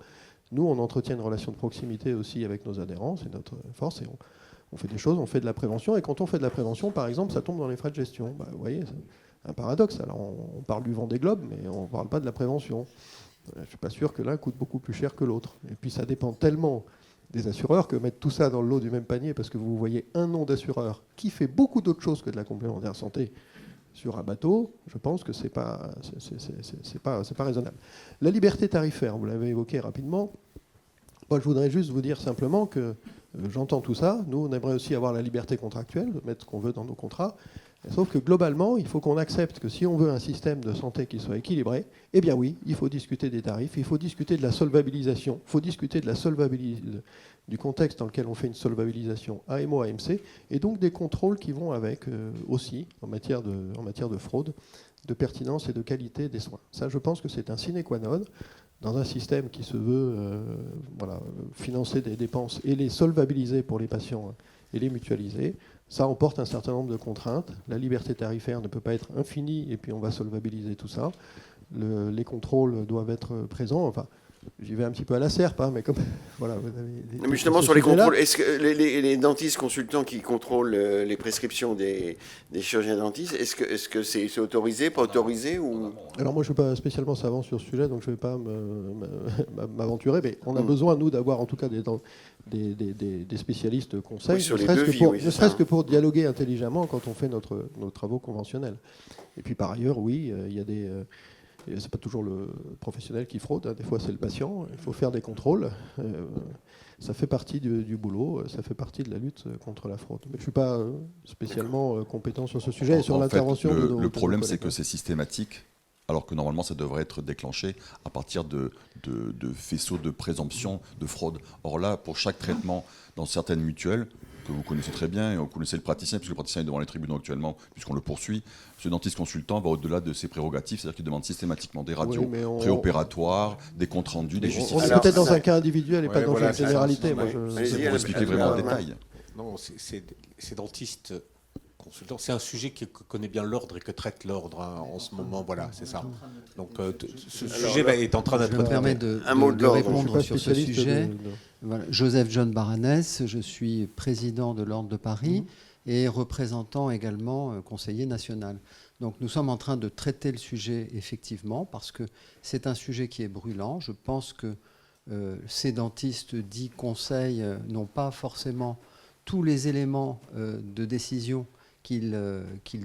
Nous, on entretient une relation de proximité aussi avec nos adhérents, c'est notre force, et on fait des choses, on fait de la prévention, et quand on fait de la prévention, par exemple, ça tombe dans les frais de gestion. Bah, vous voyez, c'est un paradoxe. Alors, on parle du Vendée Globe, mais on ne parle pas de la prévention. Je ne suis pas sûr que l'un coûte beaucoup plus cher que l'autre. Et puis, ça dépend tellement des assureurs que mettre tout ça dans le lot du même panier, parce que vous voyez un nom d'assureur qui fait beaucoup d'autres choses que de la complémentaire santé sur un bateau, je pense que c'est pas raisonnable. La liberté tarifaire, vous l'avez évoqué rapidement. Moi, je voudrais juste vous dire simplement que j'entends tout ça. Nous, on aimerait aussi avoir la liberté contractuelle, de mettre ce qu'on veut dans nos contrats. Sauf que globalement, il faut qu'on accepte que si on veut un système de santé qui soit équilibré, eh bien oui, il faut discuter des tarifs, il faut discuter de la solvabilisation, il faut discuter de la du contexte dans lequel on fait une solvabilisation AMO, AMC, et donc des contrôles qui vont avec aussi en matière de fraude, de pertinence et de qualité des soins. Ça, je pense que c'est un sine qua non dans un système qui se veut financer des dépenses et les solvabiliser pour les patients et les mutualiser. Ça emporte un certain nombre de contraintes. La liberté tarifaire ne peut pas être infinie et puis on va solvabiliser tout ça. Les contrôles doivent être présents. Enfin, j'y vais un petit peu à la serpe, hein, mais comme voilà, vous avez
mais justement sur les contrôles, est-ce que les dentistes consultants qui contrôlent les prescriptions des chirurgiens dentistes, est-ce que c'est autorisé, pas autorisé ou...
Alors moi je ne suis pas spécialement savant sur ce sujet, donc je ne vais pas m'aventurer, mais on a besoin, nous, d'avoir en tout cas des spécialistes conseils,
oui, sur
ne
les
serait-ce
devis,
que pour dialoguer intelligemment quand on fait nos travaux conventionnels. Et puis par ailleurs, oui, il y a des... c'est pas toujours le professionnel qui fraude, hein. Des fois c'est le patient, il faut faire des contrôles. Ça fait partie du boulot, ça fait partie de la lutte contre la fraude. Mais je ne suis pas spécialement compétent sur ce sujet et sur l'intervention de nos
Le problème, c'est
collègues.
que c'est systématique, alors que normalement ça devrait être déclenché à partir de faisceaux de présomption de fraude. Or là, pour chaque traitement dans certaines mutuelles, que vous connaissez très bien, et vous connaissez le praticien, puisque le praticien est devant les tribunaux actuellement, puisqu'on le poursuit, ce dentiste consultant va au-delà de ses prérogatives, c'est-à-dire qu'il demande systématiquement des radios préopératoires, des comptes rendus, des justifications.
On est peut-être dans un cas individuel et pas dans une généralité.
C'est pour expliquer vraiment en détail.
Non, c'est dentiste consultant. C'est un sujet qui connaît bien l'ordre et que traite l'ordre en ce moment. Voilà, c'est ça. Donc ce sujet est en train d'être
Je me permets
traité.
de répondre sur ce sujet. Voilà. Joseph John Baranès, je suis président de l'Ordre de Paris et représentant également conseiller national. Donc nous sommes en train de traiter le sujet effectivement parce que c'est un sujet qui est brûlant. Je pense que ces dentistes dits conseils n'ont pas forcément tous les éléments de décision qu'ils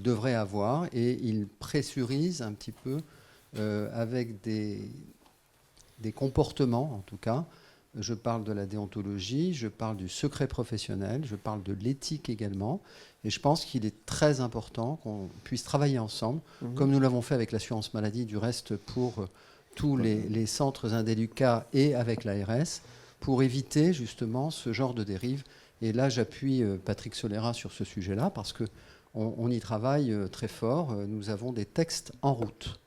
devraient avoir et ils pressurisent un petit peu avec des comportements en tout cas. Je parle de la déontologie, je parle du secret professionnel, je parle de l'éthique également. Et je pense qu'il est très important qu'on puisse travailler ensemble, comme nous l'avons fait avec l'assurance maladie, du reste pour tous les centres indélicats et avec l'ARS, pour éviter justement ce genre de dérive. Et là, j'appuie Patrick Solera sur ce sujet-là, parce qu'on y travaille très fort. Nous avons des textes en route.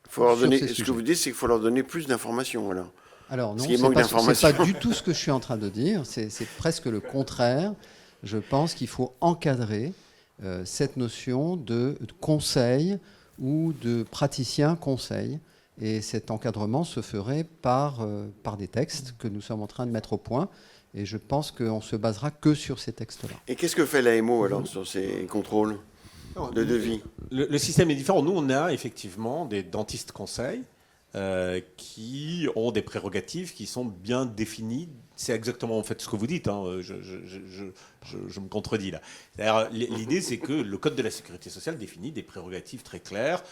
Ce que vous dites, c'est qu'il faut leur donner plus d'informations, alors.
Alors non, c'est pas du tout ce que je suis en train de dire, c'est presque le contraire. Je pense qu'il faut encadrer cette notion de conseil ou de praticien conseil. Et cet encadrement se ferait par des textes que nous sommes en train de mettre au point. Et je pense qu'on ne se basera que sur ces textes-là.
Et qu'est-ce que fait l'AMO alors sur ces contrôles de devis?
Le système est différent. Nous, on a effectivement des dentistes conseils qui ont des prérogatives qui sont bien définies. C'est exactement en fait ce que vous dites. Hein. Je me contredis là. L'idée, c'est que le Code de la sécurité sociale définit des prérogatives très claires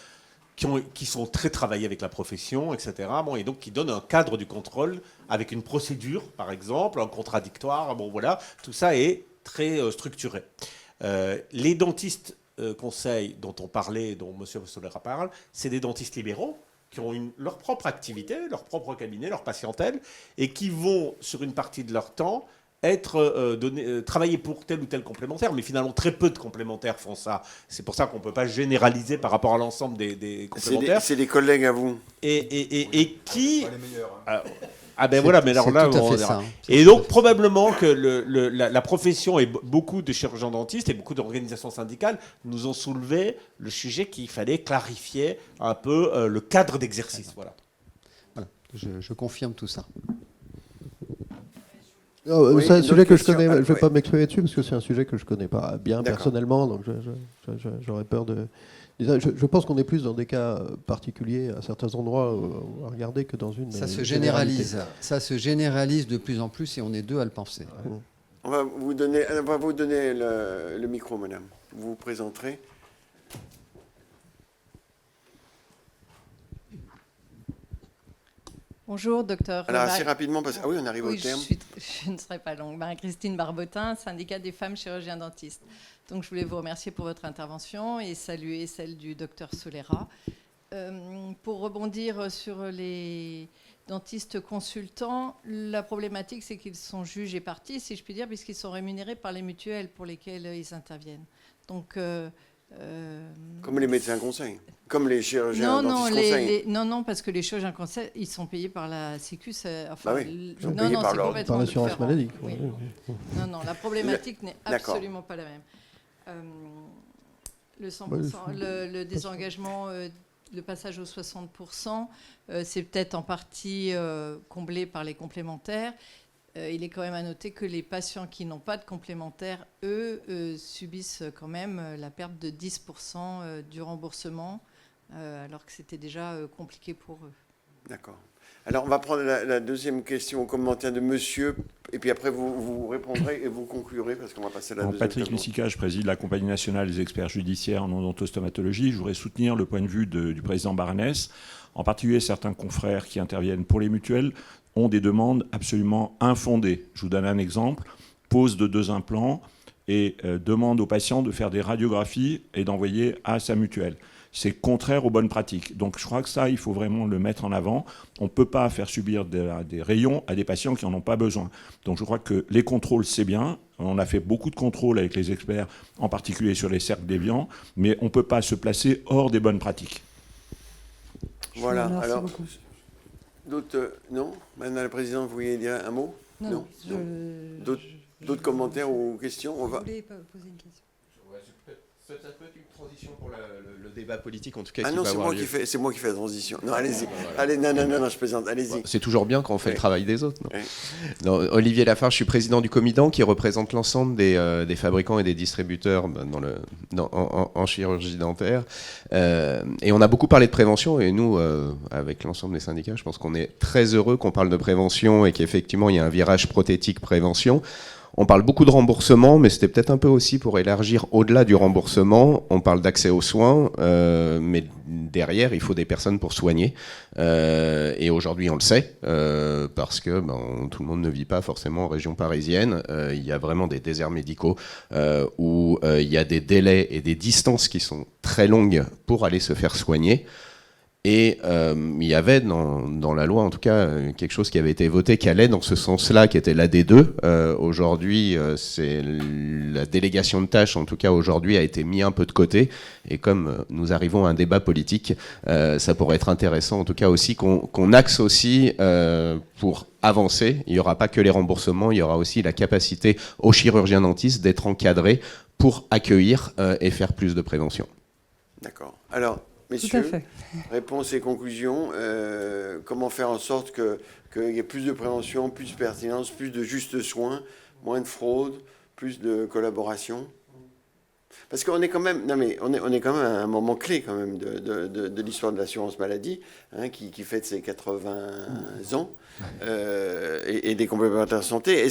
qui sont très travaillées avec la profession, etc. Bon, et donc qui donnent un cadre du contrôle avec une procédure, par exemple, un contradictoire. Bon, voilà, tout ça est très structuré. Les dentistes conseils dont on parlait, dont M. Solera parle, c'est des dentistes libéraux qui ont leur propre activité, leur propre cabinet, leur patientèle, et qui vont, sur une partie de leur temps, travailler pour tel ou tel complémentaire, mais finalement très peu de complémentaires font ça. C'est pour ça qu'on ne peut pas généraliser par rapport à l'ensemble des complémentaires.
C'est des collègues à vous.
Et qui...
Pas les meilleurs,
hein. Ah ben voilà, mais alors là,
tout à fait ça.
Et donc probablement que la profession et beaucoup de chirurgiens dentistes et beaucoup d'organisations syndicales nous ont soulevé le sujet qu'il fallait clarifier un peu le cadre d'exercice. Voilà.
Je confirme tout ça.
Oui, c'est un sujet que je connais. Je ne vais pas m'exprimer dessus parce que c'est un sujet que je ne connais pas bien personnellement, donc j'aurais peur de. Je pense qu'on est plus dans des cas particuliers à certains endroits à regarder que dans une.
Ça se généralise. Ça se généralise de plus en plus et on est deux à le penser.
Ouais. On va vous donner le micro, madame. Vous vous présenterez.
Bonjour, docteur.
Alors, assez rapidement, parce que on arrive au terme.
Je ne serai pas longue. Marie-Christine Barbotin, syndicat des femmes chirurgiens dentistes. Donc, je voulais vous remercier pour votre intervention et saluer celle du docteur Solera. Pour rebondir sur les dentistes consultants, la problématique, c'est qu'ils sont juges et parties, si je puis dire, puisqu'ils sont rémunérés par les mutuelles pour lesquelles ils interviennent. Donc...
comme les médecins conseils, comme les chirurgiens dentistes conseils.
Non, parce que les chirurgiens conseils, ils sont payés par la Sécu.
Enfin, oui,
c'est complètement
par l'assurance maladie.
Oui. Non, la problématique n'est absolument pas la même. Le 100%, le désengagement, le passage aux 60%, c'est peut-être en partie comblé par les complémentaires. Il est quand même à noter que les patients qui n'ont pas de complémentaires, eux, subissent quand même la perte de 10% du remboursement, alors que c'était déjà compliqué pour eux.
D'accord. Alors, on va prendre la deuxième question au commentaire de monsieur, et puis après, vous répondrez et vous conclurez, parce qu'on va passer à la deuxième.
Patrick Lussica, je préside la Compagnie nationale des experts judiciaires en odontostomatologie. Je voudrais soutenir le point de vue du président Baranès. En particulier, certains confrères qui interviennent pour les mutuelles ont des demandes absolument infondées. Je vous donne un exemple. Pose de 2 implants et demande aux patients de faire des radiographies et d'envoyer à sa mutuelle. C'est contraire aux bonnes pratiques. Donc je crois que ça, il faut vraiment le mettre en avant. On ne peut pas faire subir des rayons à des patients qui n'en ont pas besoin. Donc je crois que les contrôles, c'est bien. On a fait beaucoup de contrôles avec les experts, en particulier sur les cercles déviants, mais on ne peut pas se placer hors des bonnes pratiques.
Voilà. Alors, d'autres... non, Madame la Présidente, vous vouliez dire un mot?
Non.
D'autres commentaires ou questions?
Vous voulez poser une question?
Ça peut être une transition pour le débat politique, en tout cas.
Ah non, c'est moi qui fais la transition. Non, allez-y. Allez, non, je plaisante. Allez-y.
C'est toujours bien quand on fait le travail des autres.
Oui.
Non, Olivier Lafarge, je suis président du Comidan qui représente l'ensemble des fabricants et des distributeurs en chirurgie dentaire. Et on a beaucoup parlé de prévention et nous, avec l'ensemble des syndicats, je pense qu'on est très heureux qu'on parle de prévention et qu'effectivement il y a un virage prothétique prévention. On parle beaucoup de remboursement, mais c'était peut-être un peu aussi pour élargir au-delà du remboursement. On parle d'accès aux soins, mais derrière, il faut des personnes pour soigner. Et aujourd'hui, on le sait, parce que tout le monde ne vit pas forcément en région parisienne. Il y a vraiment des déserts médicaux où il y a des délais et des distances qui sont très longues pour aller se faire soigner. Et il y avait dans la loi, en tout cas, quelque chose qui avait été voté, qui allait dans ce sens-là, qui était l'AD2. Aujourd'hui, c'est la délégation de tâches, en tout cas aujourd'hui, a été mis un peu de côté. Et comme nous arrivons à un débat politique, ça pourrait être intéressant, en tout cas aussi, qu'on axe aussi pour avancer. Il n'y aura pas que les remboursements, il y aura aussi la capacité aux chirurgiens dentistes d'être encadrés pour accueillir et faire plus de prévention.
D'accord. Alors, messieurs, réponses et conclusions. Comment faire en sorte qu'il y ait plus de prévention, plus de pertinence, plus de justes soins, moins de fraude, plus de collaboration? Parce qu'on est quand même, on est quand même à un moment clé quand même de l'histoire de l'assurance maladie, qui fête ses 80 ans, et des complémentaires santé.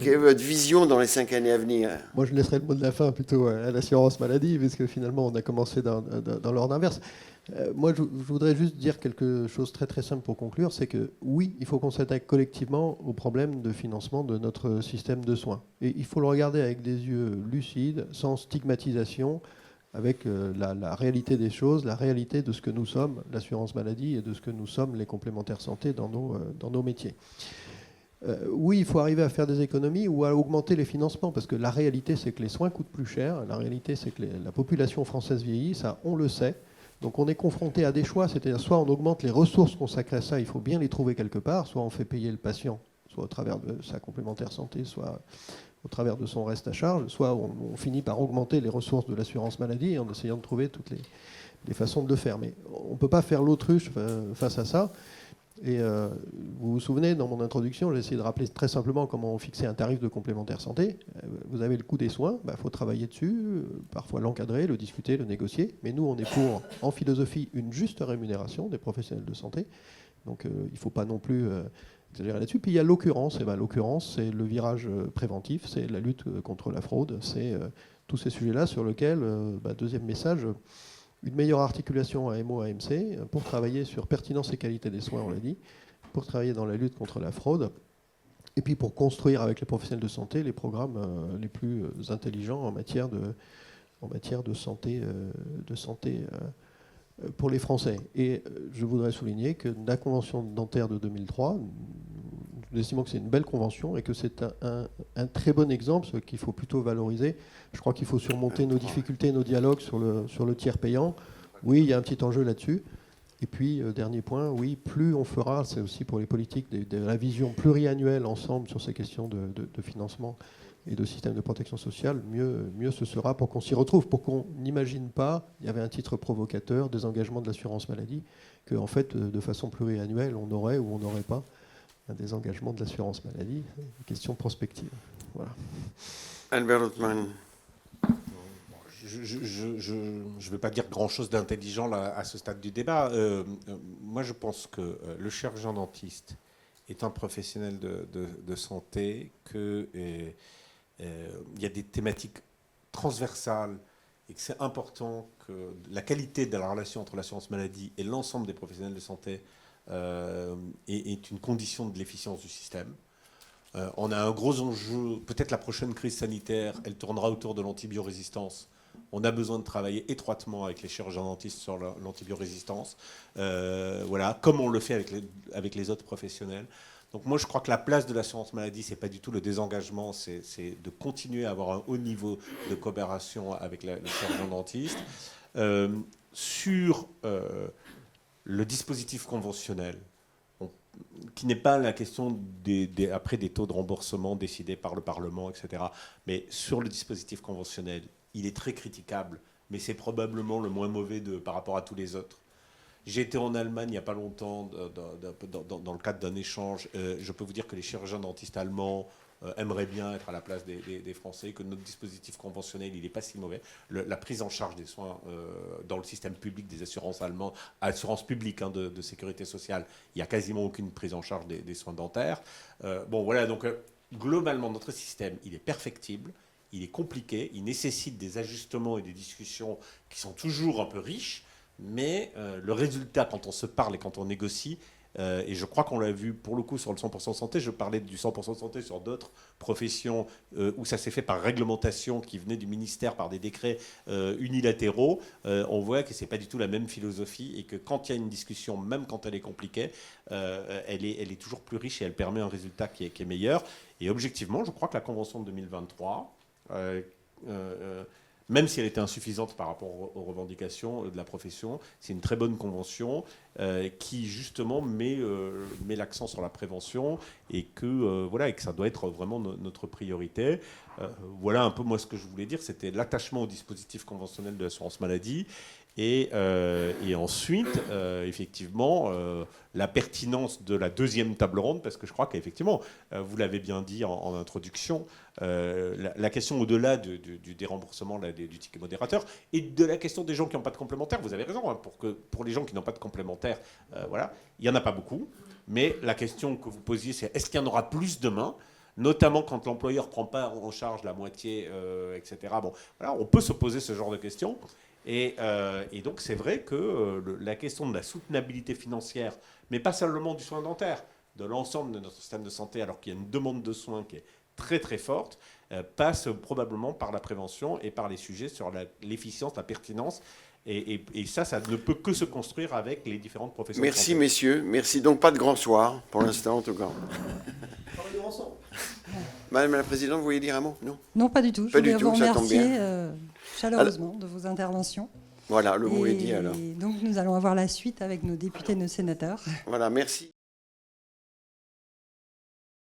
Quelle est votre vision dans les 5 années à venir?
Moi, je laisserai le mot de la fin plutôt à l'assurance maladie, puisque finalement, on a commencé dans l'ordre inverse. Moi, je voudrais juste dire quelque chose très très simple pour conclure, c'est que oui, il faut qu'on s'attaque collectivement au problème de financement de notre système de soins. Et il faut le regarder avec des yeux lucides, sans stigmatisation, avec la réalité des choses, la réalité de ce que nous sommes, l'assurance maladie, et de ce que nous sommes, les complémentaires santé, dans nos métiers. Oui, il faut arriver à faire des économies ou à augmenter les financements, parce que la réalité, c'est que les soins coûtent plus cher. La réalité, c'est que la population française vieillit, ça, on le sait. Donc on est confronté à des choix, c'est-à-dire soit on augmente les ressources consacrées à ça, il faut bien les trouver quelque part, soit on fait payer le patient, soit au travers de sa complémentaire santé, soit au travers de son reste à charge, soit on finit par augmenter les ressources de l'assurance maladie en essayant de trouver toutes les façons de le faire. Mais on ne peut pas faire l'autruche face à ça. Et vous vous souvenez, dans mon introduction, j'ai essayé de rappeler très simplement comment on fixait un tarif de complémentaire santé. Vous avez le coût des soins, faut travailler dessus, parfois l'encadrer, le discuter, le négocier. Mais nous, on est pour, en philosophie, une juste rémunération des professionnels de santé. Donc il ne faut pas non plus exagérer là-dessus. Puis il y a l'occurrence. Et l'occurrence, c'est le virage préventif, c'est la lutte contre la fraude, c'est tous ces sujets-là sur lesquels, deuxième message, une meilleure articulation AMO-AMC pour travailler sur pertinence et qualité des soins, on l'a dit, pour travailler dans la lutte contre la fraude, et puis pour construire avec les professionnels de santé les programmes les plus intelligents en matière de santé pour les Français. Et je voudrais souligner que la convention dentaire de 2003, nous estimons que c'est une belle convention et que c'est un très bon exemple, ce qu'il faut plutôt valoriser. Je crois qu'il faut surmonter nos difficultés, nos dialogues sur le tiers payant. Oui, il y a un petit enjeu là-dessus. Et puis, dernier point, oui, plus on fera, c'est aussi pour les politiques, de la vision pluriannuelle ensemble sur ces questions de financement et de système de protection sociale, mieux ce sera pour qu'on s'y retrouve, pour qu'on n'imagine pas, il y avait un titre provocateur, des engagements de l'assurance maladie, qu'en fait, de façon pluriannuelle, on aurait ou on n'aurait pas des engagements de l'assurance maladie. Une question prospective. Voilà.
Albert Othman.
Je ne vais pas dire grand-chose d'intelligent à ce stade du débat. Moi, je pense que le chirurgien dentiste est un professionnel de santé, qu'il y a des thématiques transversales et que c'est important que la qualité de la relation entre l'assurance maladie et l'ensemble des professionnels de santé est une condition de l'efficience du système. On a un gros enjeu, peut-être la prochaine crise sanitaire, elle tournera autour de l'antibiorésistance. On a besoin de travailler étroitement avec les chirurgiens dentistes sur l'antibiorésistance, comme on le fait avec les autres professionnels. Donc moi, je crois que la place de l'assurance maladie, ce n'est pas du tout le désengagement, c'est de continuer à avoir un haut niveau de coopération avec les chirurgiens dentistes. Sur le dispositif conventionnel, qui n'est pas la question après des taux de remboursement décidés par le Parlement, etc. Mais sur le dispositif conventionnel, il est très critiquable, mais c'est probablement le moins mauvais par rapport à tous les autres. J'ai été en Allemagne il n'y a pas longtemps dans le cadre d'un échange. Je peux vous dire que les chirurgiens dentistes allemands aimeraient bien être à la place des Français, que notre dispositif conventionnel, il n'est pas si mauvais. La prise en charge des soins dans le système public des assurances allemandes, assurances publiques de sécurité sociale, il n'y a quasiment aucune prise en charge des soins dentaires. Bon, voilà, donc globalement, notre système, il est perfectible. Il est compliqué, il nécessite des ajustements et des discussions qui sont toujours un peu riches, mais le résultat, quand on se parle et quand on négocie, et je crois qu'on l'a vu pour le coup sur le 100% santé, je parlais du 100% santé sur d'autres professions où ça s'est fait par réglementation qui venait du ministère par des décrets unilatéraux, on voit que ce n'est pas du tout la même philosophie et que quand il y a une discussion, même quand elle est compliquée, elle est toujours plus riche et elle permet un résultat qui est meilleur. Et objectivement, je crois que la Convention de 2023, même si elle était insuffisante par rapport aux revendications de la profession, c'est une très bonne convention qui justement met l'accent sur la prévention et que ça doit être vraiment notre priorité. Voilà un peu moi ce que je voulais dire, c'était l'attachement au dispositif conventionnel de l'assurance maladie. Et ensuite, effectivement, la pertinence de la deuxième table ronde, parce que je crois qu'effectivement, vous l'avez bien dit en introduction, la question au-delà du déremboursement du ticket modérateur et de la question des gens qui n'ont pas de complémentaire, vous avez raison, pour les gens qui n'ont pas de complémentaire, il n'y en a pas beaucoup, mais la question que vous posiez, c'est est-ce qu'il y en aura plus demain ? Notamment quand l'employeur ne prend pas en charge la moitié, etc. Bon, voilà, on peut se poser ce genre de questions. Et donc c'est vrai que la question de la soutenabilité financière, mais pas seulement du soin dentaire, de l'ensemble de notre système de santé, alors qu'il y a une demande de soins qui est très très forte, passe probablement par la prévention et par les sujets sur l'efficience, la pertinence. Et ça ne peut que se construire avec les différentes professions.
Merci messieurs, merci. Donc pas de grand soir pour l'instant en tout cas. Madame la Présidente, vous voulez dire un mot ? Non ?
Non, pas du tout.
Pas
Je
du
voulais
tout,
vous
ça tombe
remercier
bien.
chaleureusement de vos interventions.
Voilà, le mot est dit alors.
Donc nous allons avoir la suite avec nos députés et nos sénateurs.
Voilà, merci.